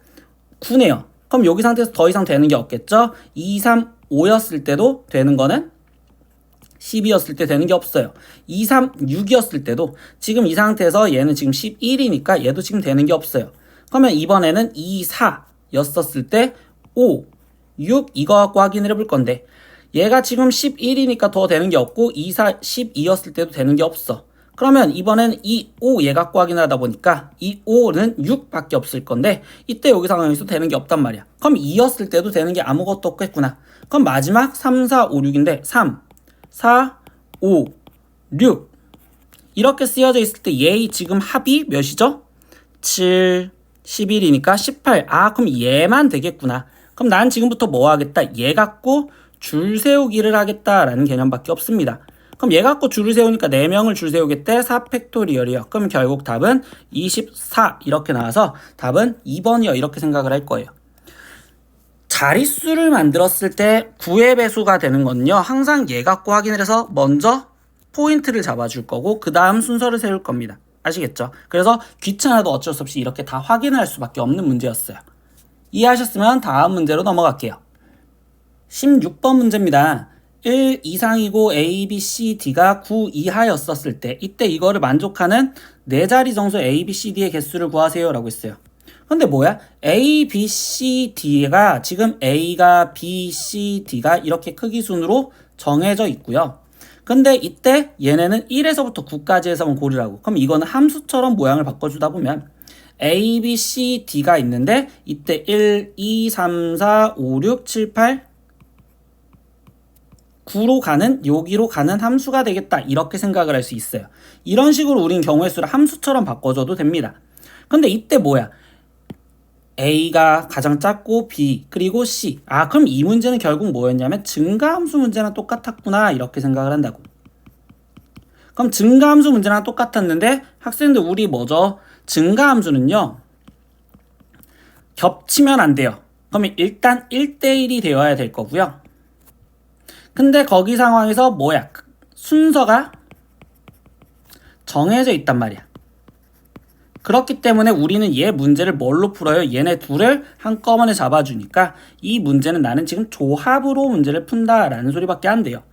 9네요. 그럼 여기 상태에서 더 이상 되는 게 없겠죠? 2, 3, 5였을 때도 되는 거는 10이었을 때 되는 게 없어요. 2, 3, 6이었을 때도 지금 이 상태에서 얘는 지금 11이니까 얘도 지금 되는 게 없어요. 그러면 이번에는 2, 4였었을 때 5, 6 이거 갖고 확인을 해볼 건데 얘가 지금 11이니까 더 되는 게 없고 2, 4, 12였을 때도 되는 게 없어. 그러면 이번에는 이 5 얘 갖고 확인하다 보니까 이 5는 6밖에 없을 건데 이때 여기 상황에서 되는 게 없단 말이야. 그럼 2였을 때도 되는 게 아무것도 없겠구나. 그럼 마지막 3, 4, 5, 6인데 3, 4, 5, 6 이렇게 쓰여져 있을 때 얘의 지금 합이 몇이죠? 7, 11이니까 18. 아, 그럼 얘만 되겠구나. 그럼 난 지금부터 뭐 하겠다? 얘 갖고 줄 세우기를 하겠다라는 개념밖에 없습니다. 그럼 얘 갖고 줄을 세우니까 4명을 줄 세우겠대. 4팩토리얼이요. 그럼 결국 답은 24 이렇게 나와서 답은 2번이요. 이렇게 생각을 할 거예요. 자릿수를 만들었을 때 9의 배수가 되는 건요. 항상 얘 갖고 확인을 해서 먼저 포인트를 잡아줄 거고 그 다음 순서를 세울 겁니다. 아시겠죠? 그래서 귀찮아도 어쩔 수 없이 이렇게 다 확인할 수밖에 없는 문제였어요. 이해하셨으면 다음 문제로 넘어갈게요. 16번 문제입니다. 1 이상이고 A, B, C, D가 9 이하였었을 때 이때 이거를 만족하는 4자리 정수 A, B, C, D의 개수를 구하세요 라고 했어요. 근데 뭐야? A, B, C, D가 지금 A가 B, C, D가 이렇게 크기 순으로 정해져 있고요. 근데 이때 얘네는 1에서부터 9까지 해서 한번 고르라고. 그럼 이거는 함수처럼 모양을 바꿔주다 보면 A, B, C, D가 있는데 이때 1, 2, 3, 4, 5, 6, 7, 8, 9로 가는 여기로 가는 함수가 되겠다. 이렇게 생각을 할 수 있어요. 이런 식으로 우린 경우의 수를 함수처럼 바꿔줘도 됩니다. 근데 이때 뭐야? A가 가장 작고 B 그리고 C. 아 그럼 이 문제는 결국 뭐였냐면 증가함수 문제랑 똑같았구나 이렇게 생각을 한다고. 그럼 증가함수 문제랑 똑같았는데 학생들 우리 뭐죠? 증가함수는요 겹치면 안 돼요. 그러면 일단 1대1이 되어야 될 거고요. 근데 거기 상황에서 뭐야? 순서가 정해져 있단 말이야. 그렇기 때문에 우리는 얘 문제를 뭘로 풀어요? 얘네 둘을 한꺼번에 잡아주니까 이 문제는 나는 지금 조합으로 문제를 푼다라는 소리밖에 안 돼요.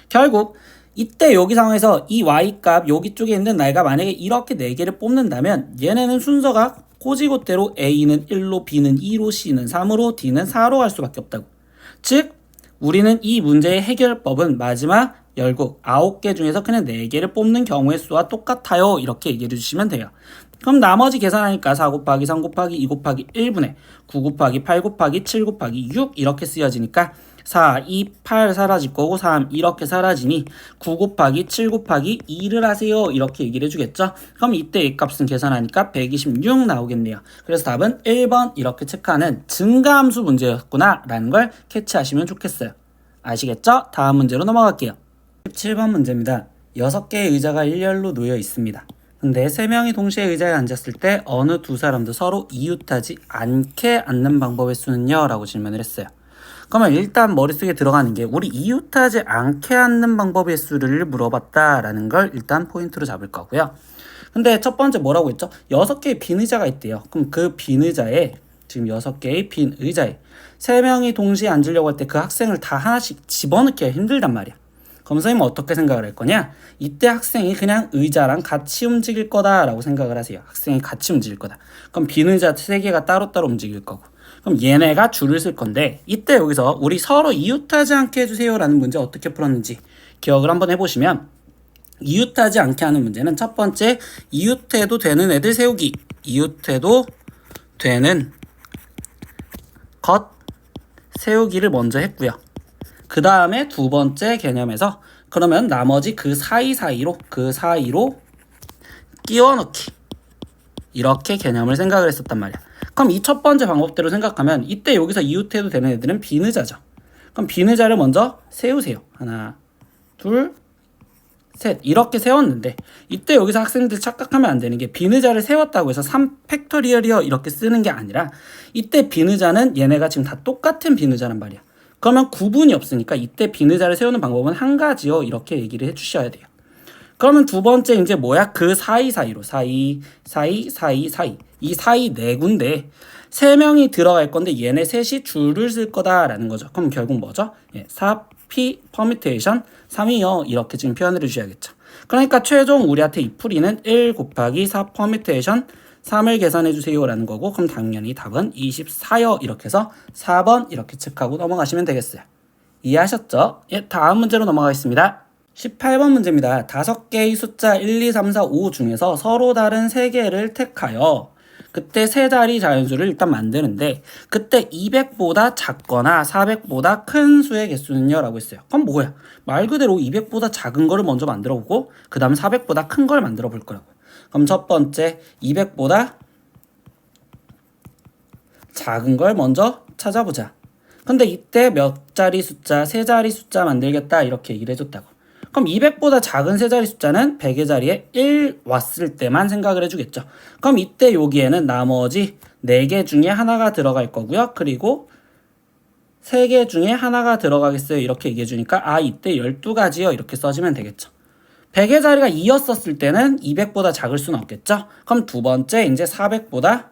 결국 이때 여기 상황에서 이 y값 여기 쪽에 있는 내가 만약에 이렇게 4개를 뽑는다면 얘네는 순서가 고지고대로 A는 1로 B는 2로 C는 3으로 D는 4로 갈 수밖에 없다고. 즉 우리는 이 문제의 해결법은 마지막 결국 9개 중에서 그냥 4개를 뽑는 경우의 수와 똑같아요. 이렇게 얘기해 주시면 돼요. 그럼 나머지 계산하니까 4 곱하기 3 곱하기 2 곱하기 1분의 9 곱하기 8 곱하기 7 곱하기 6 이렇게 쓰여지니까 4, 2, 8 사라질 거고 3 이렇게 사라지니 9 곱하기 7 곱하기 2를 하세요. 이렇게 얘기를 해주겠죠. 그럼 이때 이 값은 계산하니까 126 나오겠네요. 그래서 답은 1번 이렇게 체크하는 증가함수 문제였구나 라는 걸 캐치하시면 좋겠어요. 아시겠죠? 다음 문제로 넘어갈게요. 17번 문제입니다. 6개의 의자가 일렬로 놓여 있습니다. 근데 3명이 동시에 의자에 앉았을 때 어느 두 사람도 서로 이웃하지 않게 앉는 방법의 수는요? 라고 질문을 했어요. 그러면 일단 머릿속에 들어가는 게 우리 이웃하지 않게 앉는 방법의 수를 물어봤다라는 걸 일단 포인트로 잡을 거고요. 근데 첫 번째 뭐라고 했죠? 6개의 빈 의자가 있대요. 그럼 그 빈 의자에 지금 6개의 빈 의자에 3명이 동시에 앉으려고 할 때 그 학생을 다 하나씩 집어넣기가 힘들단 말이야. 그럼 선생님은 어떻게 생각을 할 거냐? 이때 학생이 그냥 의자랑 같이 움직일 거다라고 생각을 하세요. 학생이 같이 움직일 거다. 그럼 빈 의자 3개가 따로따로 움직일 거고. 그럼 얘네가 줄을 쓸 건데 이때 여기서 우리 서로 이웃하지 않게 해주세요 라는 문제 어떻게 풀었는지 기억을 한번 해보시면 이웃하지 않게 하는 문제는 첫 번째 이웃해도 되는 애들 세우기. 이웃해도 되는 것 세우기를 먼저 했고요. 그 다음에 두 번째 개념에서 그러면 나머지 그 사이로 끼워 넣기 이렇게 개념을 생각을 했었단 말이야. 그럼 이 첫 번째 방법대로 생각하면 이때 여기서 이웃해도 되는 애들은 빈 의자죠. 그럼 빈 의자를 먼저 세우세요. 하나 둘 셋 이렇게 세웠는데 이때 여기서 학생들 착각하면 안 되는 게 빈 의자를 세웠다고 해서 3팩토리얼이요 이렇게 쓰는 게 아니라 이때 빈 의자는 얘네가 지금 다 똑같은 빈 의자란 말이야. 그러면 구분이 없으니까 이때 빈 의자를 세우는 방법은 한 가지요 이렇게 얘기를 해주셔야 돼요. 그러면 두 번째 이제 뭐야? 그 사이로 사이 이 사이 네 군데 3명이 들어갈 건데 얘네 셋이 줄을 쓸 거다라는 거죠. 그럼 결국 뭐죠? 4p 퍼뮤테이션 3이요 이렇게 지금 표현을 해주셔야겠죠. 그러니까 최종 우리한테 이 풀이는 1 곱하기 4 퍼뮤테이션 3을 계산해 주세요 라는 거고 그럼 당연히 답은 24요 이렇게 해서 4번 이렇게 체크하고 넘어가시면 되겠어요. 이해하셨죠? 예, 다음 문제로 넘어가겠습니다. 18번 문제입니다. 5개의 숫자 1, 2, 3, 4, 5 중에서 서로 다른 3개를 택하여 그때 세 자리 자연수를 일단 만드는데 그때 200보다 작거나 400보다 큰 수의 개수는요? 라고 했어요. 그럼 뭐야? 말 그대로 200보다 작은 거를 먼저 만들어 보고 그 다음 400보다 큰 걸 만들어 볼 거라고. 그럼 첫 번째 200보다 작은 걸 먼저 찾아보자. 근데 이때 몇 자리 숫자, 세 자리 숫자 만들겠다 이렇게 얘기를 해줬다고. 그럼 200보다 작은 세 자리 숫자는 100의 자리에 1 왔을 때만 생각을 해주겠죠. 그럼 이때 여기에는 나머지 4개 중에 하나가 들어갈 거고요. 그리고 3개 중에 하나가 들어가겠어요. 이렇게 얘기해 주니까 아 이때 12가지요. 이렇게 써주면 되겠죠. 100의 자리가 2였었을 때는 200보다 작을 수는 없겠죠. 그럼 두 번째 이제 400보다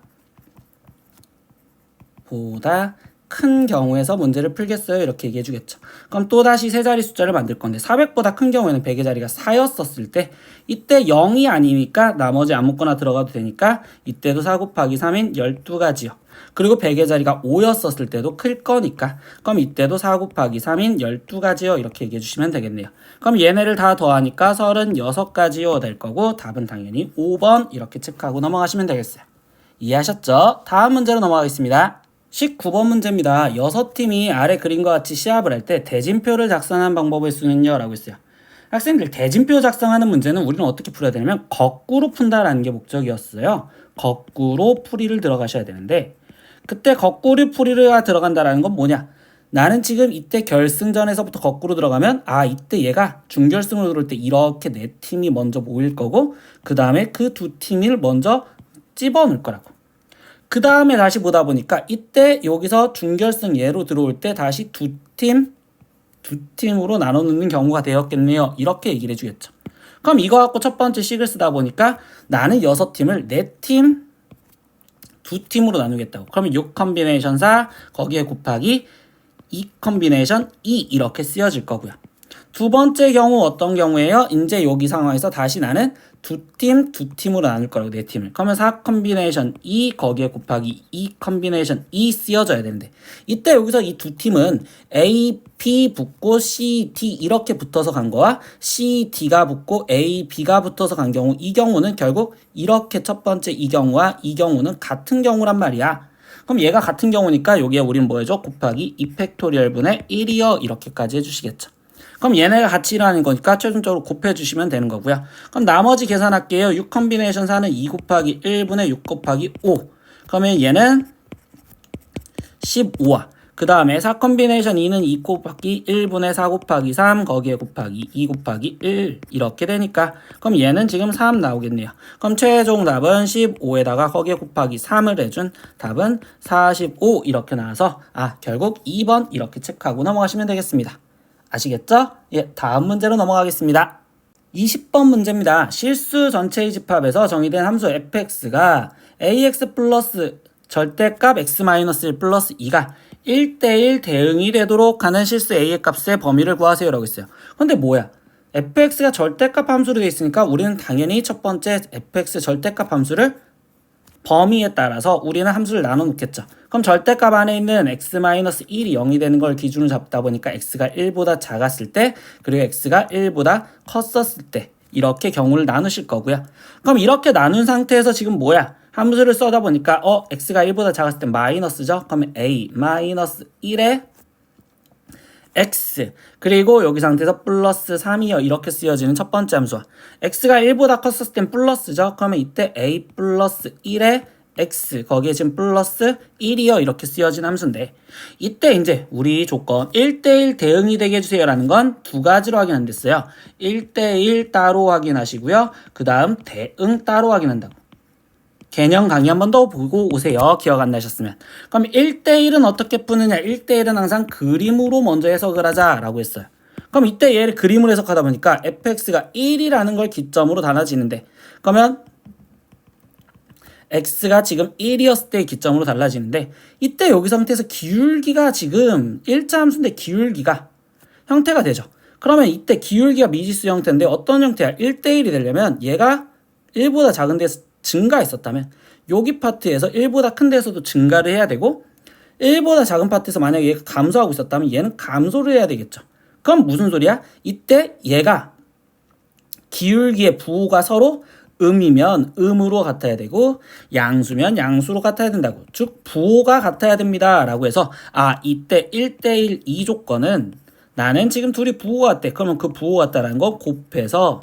큰 경우에서 문제를 풀겠어요. 이렇게 얘기해 주겠죠. 그럼 또다시 세 자리 숫자를 만들 건데 400보다 큰 경우에는 100의 자리가 4였었을 때 이때 0이 아니니까 나머지 아무거나 들어가도 되니까 이때도 4 곱하기 3인 12가지요. 그리고 100의 자리가 5였었을 때도 클 거니까 그럼 이때도 4 곱하기 3인 12가지요. 이렇게 얘기해 주시면 되겠네요. 그럼 얘네를 다 더하니까 36가지요 될 거고 답은 당연히 5번 이렇게 체크하고 넘어가시면 되겠어요. 이해하셨죠? 다음 문제로 넘어가겠습니다. 19번 문제입니다. 6팀이 아래 그림과 같이 시합을 할 때 대진표를 작성하는 방법을 쓰는요 라고 했어요. 학생들 대진표 작성하는 문제는 우리는 어떻게 풀어야 되냐면 거꾸로 푼다라는 게 목적이었어요. 거꾸로 풀이를 들어가셔야 되는데 그때 거꾸로 풀이가 들어간다라는 건 뭐냐? 나는 지금 이때 결승전에서부터 거꾸로 들어가면 아 이때 얘가 준결승으로 들어올 때 이렇게 4팀이 먼저 모일 거고 그 다음에 그 2팀을 먼저 집어넣을 거라고. 그 다음에 다시 보다 보니까 이때 여기서 준결승 예로 들어올 때 다시 두 팀으로 나눠 놓는 경우가 되었겠네요. 이렇게 얘기를 해주겠죠. 그럼 이거 갖고 첫 번째 식을 쓰다 보니까 나는 6팀을 4팀, 2팀으로 나누겠다고. 그러면 6 컨비네이션 4 거기에 곱하기 2 컨비네이션 2 이렇게 쓰여질 거고요. 두 번째 경우 어떤 경우에요? 이제 여기 상황에서 다시 나는 2팀으로 나눌 거라고 4팀을. 그러면 4 컨비네이션 2 거기에 곱하기 2 컨비네이션 2 쓰여져야 되는데 이때 여기서 이 2팀은 A, B 붙고 C, D 이렇게 붙어서 간 거와 C, D가 붙고 A, B가 붙어서 간 경우 이 경우는 결국 이렇게 첫 번째 이 경우와 이 경우는 같은 경우란 말이야. 그럼 얘가 같은 경우니까 여기에 우리는 뭐 해줘? 곱하기 2팩토리얼 분의 1이요 이렇게까지 해주시겠죠. 그럼 얘네가 같이 일어나는 거니까 최종적으로 곱해주시면 되는 거고요. 그럼 나머지 계산할게요. 6 컨비네이션 4는 2 곱하기 1분의 6 곱하기 5. 그러면 얘는 15와 그 다음에 4 컨비네이션 2는 2 곱하기 1분의 4 곱하기 3 거기에 곱하기 2 곱하기 1 이렇게 되니까 그럼 얘는 지금 3 나오겠네요. 그럼 최종 답은 15에다가 거기에 곱하기 3을 해준 답은 45 이렇게 나와서 아 결국 2번 이렇게 체크하고 넘어가시면 되겠습니다. 아시겠죠? 예, 다음 문제로 넘어가겠습니다. 20번 문제입니다. 실수 전체의 집합에서 정의된 함수 fx가 ax 플러스 절대값 x-1 플러스 2가 1대1 대응이 되도록 하는 실수 a의 값의 범위를 구하세요 라고 했어요. 근데 뭐야? fx가 절대값 함수로 되어 있으니까 우리는 당연히 첫 번째 fx 절대값 함수를 범위에 따라서 우리는 함수를 나눠 놓겠죠. 그럼 절대값 안에 있는 x-1이 0이 되는 걸 기준으로 잡다 보니까 x가 1보다 작았을 때 그리고 x가 1보다 컸었을 때 이렇게 경우를 나누실 거고요. 그럼 이렇게 나눈 상태에서 지금 뭐야? 함수를 써다 보니까 x가 1보다 작았을 때 마이너스죠. 그러면 a 마이너스 1에 x 그리고 여기 상태에서 플러스 3이요 이렇게 쓰여지는 첫 번째 함수와 x가 1보다 컸었을 땐 플러스죠. 그러면 이때 a 플러스 1에 x 거기에 지금 플러스 1이요 이렇게 쓰여진 함수인데 이때 이제 우리 조건 1대1 대응이 되게 해주세요 라는 건 두 가지로 확인한댔어요. 1대1 따로 확인하시고요. 그 다음 대응 따로 확인한다고. 개념 강의 한 번 더 보고 오세요. 기억 안 나셨으면. 그럼 1대1은 어떻게 푸느냐? 1대1은 항상 그림으로 먼저 해석을 하자라고 했어요. 그럼 이때 얘를 그림으로 해석하다 보니까 fx가 1이라는 걸 기점으로 달라지는데 그러면 x가 지금 1이었을 때의 기점으로 달라지는데 이때 여기 상태에서 기울기가 지금 1차 함수인데 기울기가 형태가 되죠. 그러면 이때 기울기가 미지수 형태인데 어떤 형태야? 1대1이 되려면 얘가 1보다 작은 데서 증가했었다면 여기 파트에서 1보다 큰 데서도 증가를 해야 되고 1보다 작은 파트에서 만약에 얘가 감소하고 있었다면 얘는 감소를 해야 되겠죠. 그럼 무슨 소리야? 이때 얘가 기울기의 부호가 서로 음이면 음으로 같아야 되고 양수면 양수로 같아야 된다고. 즉 부호가 같아야 됩니다 라고 해서 이때 1대1 이 조건은 나는 지금 둘이 부호가 같대. 그러면 그 부호가 같다라는 거 곱해서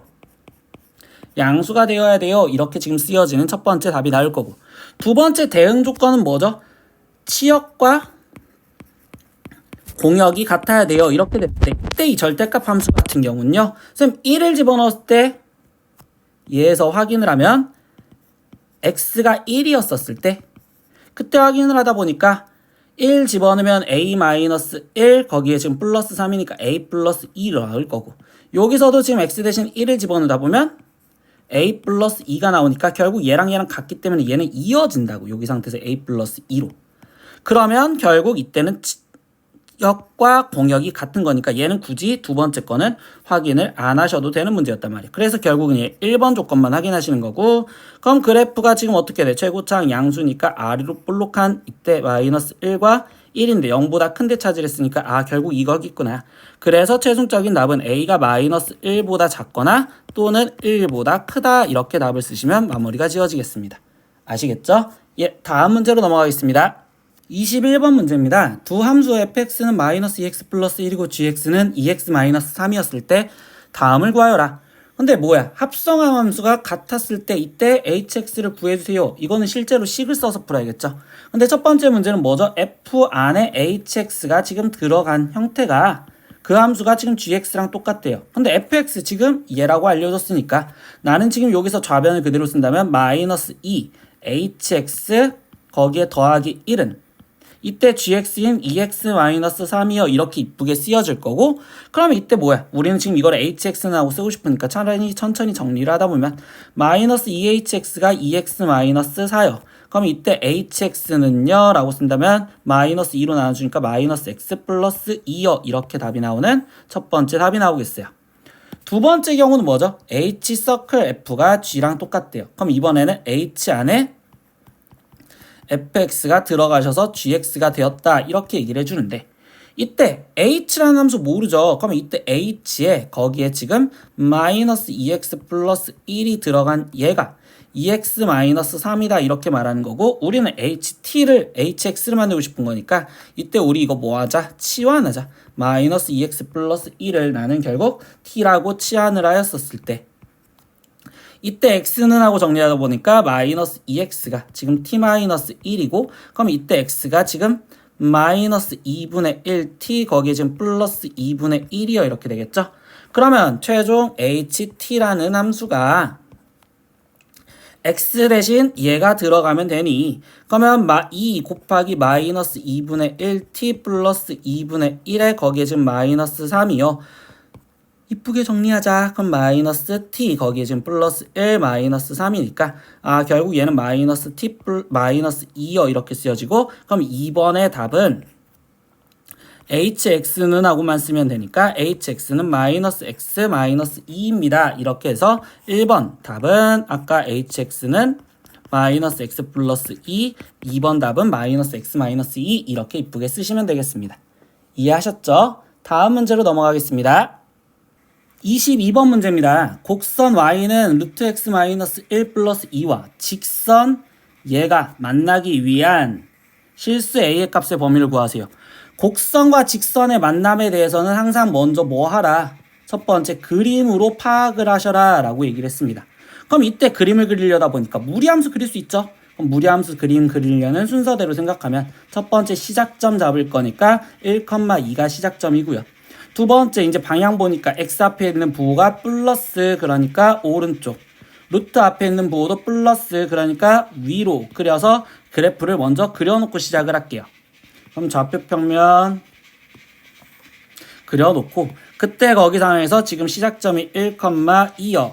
양수가 되어야 돼요. 이렇게 지금 쓰여지는 첫 번째 답이 나올 거고, 두 번째 대응 조건은 뭐죠? 치역과 공역이 같아야 돼요. 이렇게 됐을 때 이때 이 절대값 함수 같은 경우는요, 쌤 1을 집어넣었을 때 얘에서 확인을 하면 x가 1이었었을 때 그때 확인을 하다 보니까 1 집어넣으면 a-1 거기에 지금 플러스 3이니까 a 플러스 2 나올 거고, 여기서도 지금 x 대신 1을 집어넣다 보면 a 플러스 2가 나오니까 결국 얘랑 같기 때문에 얘는 이어진다고. 여기 상태에서 a 플러스 2로. 그러면 결국 이때는 치역과 공역이 같은 거니까 얘는 굳이 두 번째 거는 확인을 안 하셔도 되는 문제였단 말이에요. 그래서 결국은 1번 조건만 확인하시는 거고, 그럼 그래프가 지금 어떻게 돼? 최고차항 양수니까 아래로 볼록한 이때 마이너스 1과 1인데 0보다 큰데 차지했으니까 결국 이거겠구나. 그래서 최종적인 답은 a가 마이너스 1보다 작거나 또는 1보다 크다, 이렇게 답을 쓰시면 마무리가 지어지겠습니다. 아시겠죠? 다음 문제로 넘어가겠습니다. 21번 문제입니다. 두 함수 fx는 마이너스 2x 플러스 1이고 gx는 2x 마이너스 3이었을 때 다음을 구하여라. 근데 뭐야? 합성함 함수가 같았을 때 이때 hx를 구해주세요. 이거는 실제로 식을 써서 풀어야겠죠. 근데 첫 번째 문제는 뭐죠? f 안에 hx가 지금 들어간 형태가 그 함수가 지금 gx랑 똑같대요. 근데 fx 지금 얘라고 알려줬으니까 나는 지금 여기서 좌변을 그대로 쓴다면 마이너스 2 hx 거기에 더하기 1은 이때 gx인 2x-3이요 이렇게 이쁘게 쓰여질 거고, 그럼 이때 뭐야? 우리는 지금 이걸 hx라고 쓰고 싶으니까 차라리 천천히 정리를 하다 보면 마이너스 2hx가 2x-4요. 그럼 이때 hx는요 라고 쓴다면 마이너스 2로 나눠주니까 마이너스 x 플러스 2요. 이렇게 답이 나오는 첫 번째 답이 나오겠어요. 두 번째 경우는 뭐죠? h 서클 f가 g랑 똑같대요. 그럼 이번에는 h 안에 fx가 들어가셔서 gx가 되었다, 이렇게 얘기를 해주는데 이때 h라는 함수 모르죠. 그러면 이때 h에 거기에 지금 마이너스 2x 플러스 1이 들어간 얘가 2x 마이너스 3이다, 이렇게 말하는 거고, 우리는 hx를 만들고 싶은 거니까 이때 우리 이거 뭐 하자? 치환하자. 마이너스 2x 플러스 1을 나는 결국 t라고 치환을 하였었을 때 이때 x는 하고 정리하다 보니까 마이너스 2x가 지금 t-1이고, 그럼 이때 x가 지금 마이너스 2분의 1t 거기에 지금 플러스 2분의 1이요. 이렇게 되겠죠. 그러면 최종 ht라는 함수가 x 대신 얘가 들어가면 되니, 그러면 2 곱하기 마이너스 2분의 1t 플러스 2분의 1에 거기에 지금 마이너스 3이요. 이쁘게 정리하자. 그럼 마이너스 t 거기에 지금 플러스 1 마이너스 3이니까 결국 얘는 마이너스 t 마이너스 2요 이렇게 쓰여지고, 그럼 2번의 답은 hx는 하고만 쓰면 되니까 hx는 마이너스 x 마이너스 2입니다. 이렇게 해서 1번 답은 아까 hx는 마이너스 x 플러스 2, 2번 답은 마이너스 x 마이너스 2, 이렇게 이쁘게 쓰시면 되겠습니다. 이해하셨죠? 다음 문제로 넘어가겠습니다. 22번 문제입니다. 곡선 y는 루트 x 마이너스 1 플러스 2와 직선 얘가 만나기 위한 실수 a의 값의 범위를 구하세요. 곡선과 직선의 만남에 대해서는 항상 먼저 뭐 하라? 첫 번째 그림으로 파악을 하셔라 라고 얘기를 했습니다. 그럼 이때 그림을 그리려다 보니까 무리함수 그릴 수 있죠? 그럼 무리함수 그림 그리려는 순서대로 생각하면 첫 번째 시작점 잡을 거니까 1,2가 시작점이고요. 두 번째 이제 방향 보니까 x 앞에 있는 부호가 플러스, 그러니까 오른쪽. 루트 앞에 있는 부호도 플러스, 그러니까 위로 그려서 그래프를 먼저 그려놓고 시작을 할게요. 그럼 좌표 평면 그려놓고 그때 거기 상황에서 지금 시작점이 1,2요.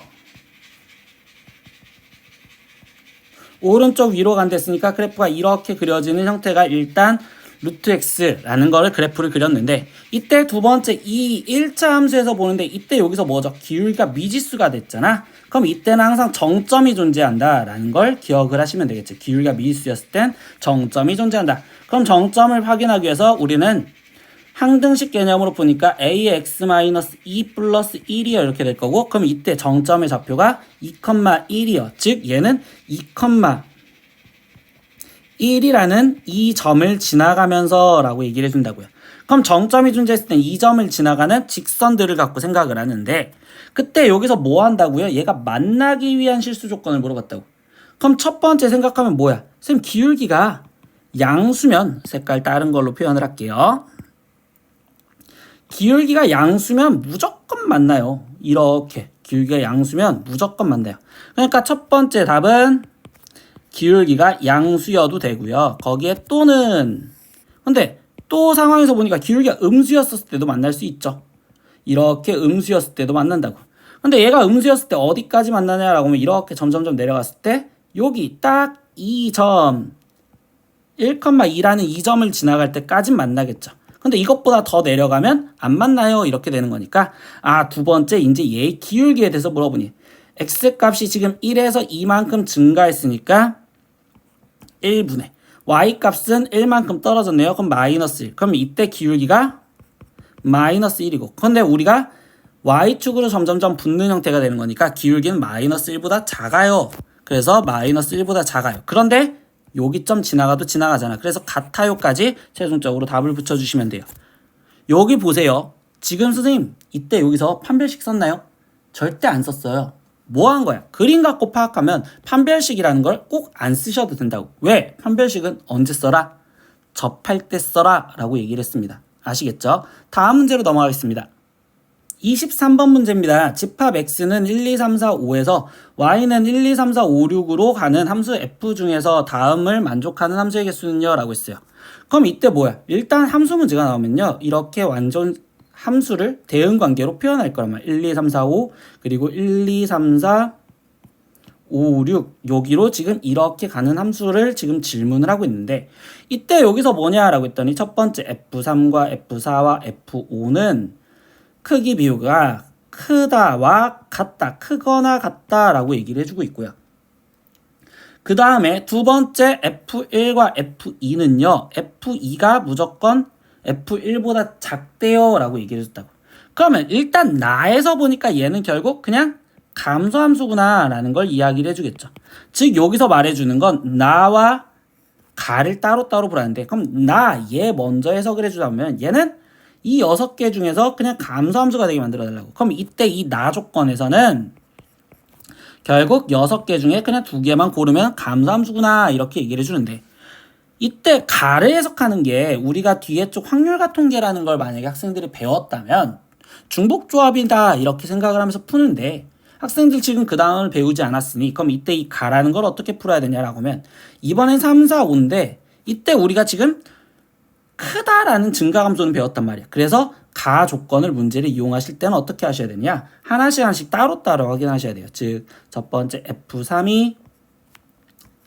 오른쪽 위로 간댔으니까 그래프가 이렇게 그려지는 형태가 일단 루트 x라는 거를 그래프를 그렸는데 이때 두 번째 이 1차 함수에서 보는데 이때 여기서 뭐죠? 기울기가 미지수가 됐잖아. 그럼 이때는 항상 정점이 존재한다라는 걸 기억을 하시면 되겠죠. 기울기가 미지수였을 땐 정점이 존재한다. 그럼 정점을 확인하기 위해서 우리는 항등식 개념으로 보니까 ax-2 플러스 1이요 이렇게 될 거고 그럼 이때 정점의 좌표가 2,1이요. 즉 얘는 2,1이라는 이 점을 지나가면서 라고 얘기를 해준다고요. 그럼 정점이 존재했을 땐 이 점을 지나가는 직선들을 갖고 생각을 하는데 그때 여기서 뭐 한다고요? 얘가 만나기 위한 실수 조건을 물어봤다고. 그럼 첫 번째 생각하면 뭐야? 선생님 기울기가 양수면 색깔 다른 걸로 표현을 할게요. 기울기가 양수면 무조건 만나요. 이렇게 기울기가 양수면 무조건 만나요. 그러니까 첫 번째 답은 기울기가 양수여도 되고요. 거기에 또는 근데 또 상황에서 보니까 기울기가 음수였을 때도 만날 수 있죠. 이렇게 음수였을 때도 만난다고. 근데 얘가 음수였을 때 어디까지 만나냐라고 하면 이렇게 점점점 내려갔을 때 여기 딱 이 점 1,2라는 이 점을 지나갈 때까지 만나겠죠. 근데 이것보다 더 내려가면 안 만나요. 이렇게 되는 거니까 두 번째 이제 얘의 기울기에 대해서 물어보니 x 값이 지금 1에서 2만큼 증가했으니까 1분의 y 값은 1만큼 떨어졌네요. 그럼 마이너스 1. 그럼 이때 기울기가 마이너스 1이고 근데 우리가 y축으로 점점점 붙는 형태가 되는 거니까 기울기는 마이너스 1보다 작아요. 그래서 마이너스 1보다 작아요. 그런데 여기 점 지나가도 지나가잖아. 그래서 같아요까지 최종적으로 답을 붙여주시면 돼요. 여기 보세요. 지금 선생님 이때 여기서 판별식 썼나요? 절대 안 썼어요. 뭐 한 거야? 그림 갖고 파악하면 판별식이라는 걸 꼭 안 쓰셔도 된다고. 왜? 판별식은 언제 써라? 접할 때 써라 라고 얘기를 했습니다. 아시겠죠? 다음 문제로 넘어가겠습니다. 23번 문제입니다. 집합 x는 1, 2, 3, 4, 5에서 y는 1, 2, 3, 4, 5, 6으로 가는 함수 f 중에서 다음을 만족하는 함수의 개수는요? 라고 했어요. 그럼 이때 뭐야? 일단 함수 문제가 나오면요. 이렇게 완전 함수를 대응 관계로 표현할 거란 말이야. 1, 2, 3, 4, 5 그리고 1, 2, 3, 4, 5, 6 여기로 지금 이렇게 가는 함수를 지금 질문을 하고 있는데 이때 여기서 뭐냐라고 했더니 첫 번째 F3과 F4와 F5는 크기 비교가 크다와 같다, 크거나 같다라고 얘기를 해주고 있고요. 그 다음에 두 번째 F1과 F2는요. F2가 무조건 F1보다 작대요 라고 얘기를 해줬다고. 그러면 일단 나에서 보니까 얘는 결국 그냥 감소함수구나 라는 걸 이야기를 해주겠죠. 즉 여기서 말해주는 건 나와 가를 따로따로 보라는데 그럼 얘 먼저 해석을 해주자면 얘는 이 6개 중에서 그냥 감소함수가 되게 만들어 달라고. 그럼 이때 이 나 조건에서는 결국 6개 중에 그냥 2개만 고르면 감소함수구나 이렇게 얘기를 해주는데 이때 가를 해석하는 게 우리가 뒤에 쪽 확률과 통계라는 걸 만약에 학생들이 배웠다면 중복조합이다 이렇게 생각을 하면서 푸는데 학생들 지금 그 다음을 배우지 않았으니 그럼 이때 이 가라는 걸 어떻게 풀어야 되냐라고 하면 이번엔 3, 4, 5인데 이때 우리가 지금 크다라는 증가감소는 배웠단 말이야. 그래서 가 조건을 문제를 이용하실 때는 어떻게 하셔야 되냐? 하나씩 따로따로 확인하셔야 돼요. 즉 첫 번째 F3이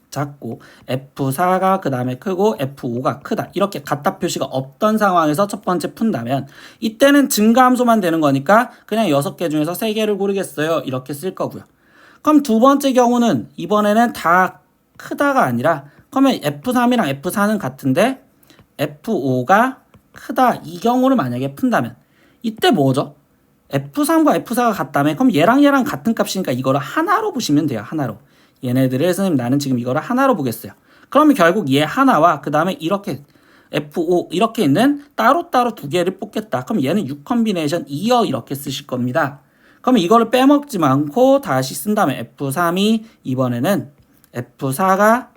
작고 F4가 그 다음에 크고 F5가 크다. 이렇게 같다 표시가 없던 상황에서 첫 번째 푼다면 이때는 증가함수만 되는 거니까 그냥 6개 중에서 3개를 고르겠어요. 이렇게 쓸 거고요. 그럼 두 번째 경우는 이번에는 다 크다가 아니라 그러면 F3이랑 F4는 같은데 F5가 크다 이 경우를 만약에 푼다면 이때 뭐죠? F3과 F4가 같다면 그럼 얘랑 같은 값이니까 이거를 하나로 보시면 돼요. 하나로. 얘네들을 선생님 나는 지금 이거를 하나로 보겠어요. 그러면 결국 얘 하나와 그 다음에 이렇게 F5 이렇게 있는 따로따로 2개를 뽑겠다. 그럼 얘는 6 컨비네이션 2여 이렇게 쓰실 겁니다. 그러면 이거를 빼먹지 않고 다시 쓴 다음에 F3이 이번에는 F4가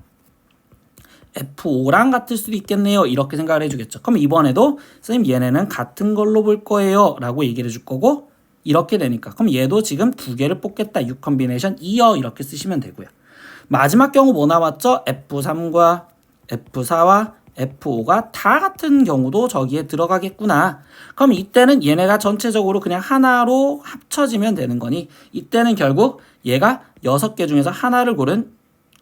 F5랑 같을 수도 있겠네요. 이렇게 생각을 해주겠죠. 그럼 이번에도 선생님 얘네는 같은 걸로 볼 거예요. 라고 얘기를 해줄 거고 이렇게 되니까 그럼 얘도 지금 2개를 뽑겠다. 6 컨비네이션 2여 이렇게 쓰시면 되고요. 마지막 경우 뭐 남았죠? F3과 F4와 F5가 다 같은 경우도 저기에 들어가겠구나. 그럼 이때는 얘네가 전체적으로 그냥 하나로 합쳐지면 되는 거니 이때는 결국 얘가 6개 중에서 하나를 고른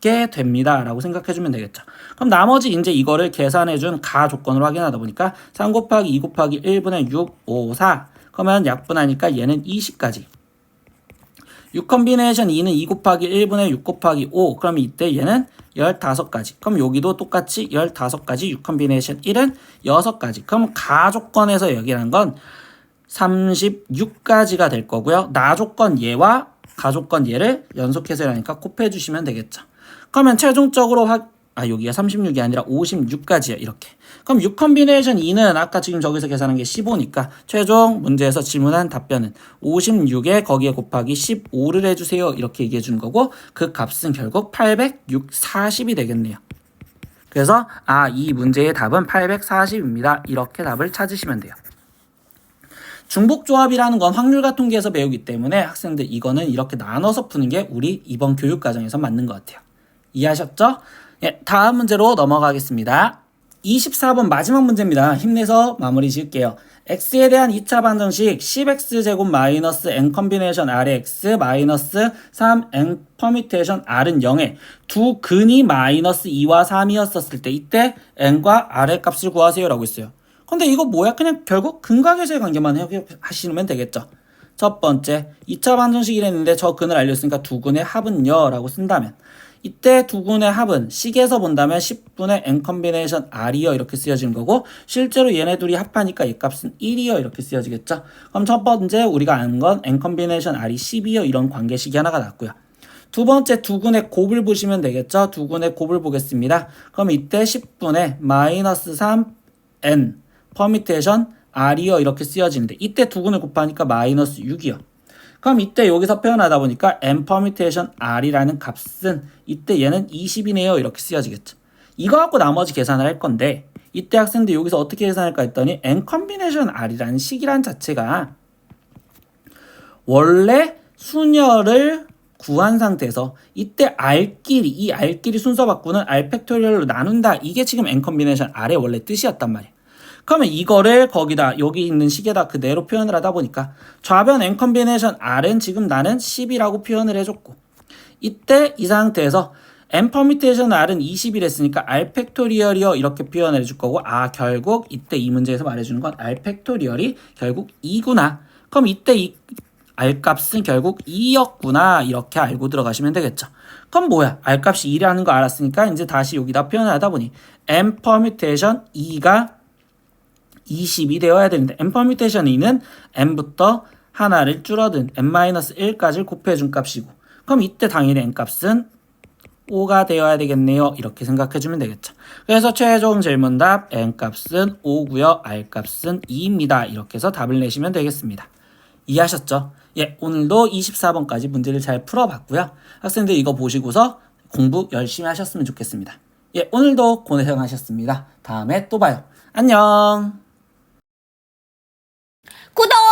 받게 됩니다 라고 생각해주면 되겠죠. 그럼 나머지 이제 이거를 계산해준 가 조건으로 확인하다 보니까 3 곱하기 2 곱하기 1분의 6, 5, 4 그러면 약분하니까 얘는 20까지 6 컨비네이션 2는 2 곱하기 1분의 6 곱하기 5 그럼 이때 얘는 15가지 그럼 여기도 똑같이 15가지 6 컨비네이션 1은 6가지 그럼 가 조건에서 여기란 건 36가지가 될 거고요. 나 조건 얘와 가 조건 얘를 연속해서 하니까 곱해 주시면 되겠죠. 그러면 최종적으로 여기가 36이 아니라 56가지야 이렇게. 그럼 6 컨비네이션 2는 아까 지금 저기서 계산한 게 15니까 최종 문제에서 질문한 답변은 56에 거기에 곱하기 15를 해주세요 이렇게 얘기해 주는 거고 그 값은 결국 840이 되겠네요. 그래서 이 문제의 답은 840입니다. 이렇게 답을 찾으시면 돼요. 중복조합이라는 건 확률과 통계에서 배우기 때문에 학생들 이거는 이렇게 나눠서 푸는 게 우리 이번 교육과정에서 맞는 것 같아요. 이해하셨죠? 예, 다음 문제로 넘어가겠습니다. 24번 마지막 문제입니다. 힘내서 마무리 지을게요. x에 대한 2차 반정식 10x제곱 마이너스 n 컨비네이션 r의 x 마이너스 3n 퍼뮤테이션 r은 0에 두 근이 마이너스 2와 3이었었을 때 이때 n과 r의 값을 구하세요 라고 했어요. 근데 이거 뭐야? 그냥 결국 근각에서의 관계만 하시면 되겠죠. 첫 번째 2차 반정식이랬는데 저 근을 알렸으니까 두 근의 합은요 라고 쓴다면 이때 두 근의 합은 식에서 본다면 10분의 n 컨비네이션 r이요 이렇게 쓰여지는 거고 실제로 얘네 둘이 합하니까 이 값은 1이요 이렇게 쓰여지겠죠. 그럼 첫 번째 우리가 아는 건 n 컨비네이션 r이 10이요 이런 관계식이 하나가 났고요. 두 번째 두 근의 곱을 보시면 되겠죠. 두 근의 곱을 보겠습니다. 그럼 이때 10분의 마이너스 3n 퍼뮤테이션 r이요 이렇게 쓰여지는데 이때 두 근을 곱하니까 마이너스 6이요. 그럼 이때 여기서 표현하다 보니까 n 퍼뮤테이션 r이라는 값은 이때 얘는 20이네요 이렇게 쓰여지겠죠. 이거 갖고 나머지 계산을 할 건데 이때 학생들 여기서 어떻게 계산할까 했더니 n 컨비네이션 r이라는 식이란 자체가 원래 수녀를 구한 상태에서 이때 r끼리 이 r끼리 순서 바꾸는 r 팩토리얼로 나눈다 이게 지금 n 컨비네이션 r의 원래 뜻이었단 말이에요. 그러면 이거를 거기다 여기 있는 식에다 그대로 표현을 하다 보니까 좌변 n 컨비네이션 r은 지금 나는 10이라고 표현을 해줬고 이때 이 상태에서 n 퍼뮤테이션 r은 20이랬으니까 r 팩토리얼이요 이렇게 표현을 해줄 거고 결국 이때 이 문제에서 말해주는 건 r 팩토리얼이 결국 2구나. 그럼 이때 이 r 값은 결국 2였구나 이렇게 알고 들어가시면 되겠죠. 그럼 뭐야? r 값이 2라는 거 알았으니까 이제 다시 여기다 표현을 하다 보니 n 퍼뮤테이션 2가 20이 되어야 되는데 n 퍼뮤테이션 2는 n부터 하나를 줄어든 n-1까지를 곱해준 값이고 그럼 이때 당연히 n 값은 5가 되어야 되겠네요. 이렇게 생각해주면 되겠죠. 그래서 최종 질문답 n 값은 5고요. r 값은 2입니다. 이렇게 해서 답을 내시면 되겠습니다. 이해하셨죠? 예, 오늘도 24번까지 문제를 잘 풀어봤고요. 학생들 이거 보시고서 공부 열심히 하셨으면 좋겠습니다. 예, 오늘도 고생하셨습니다. 다음에 또 봐요. 안녕. 구독!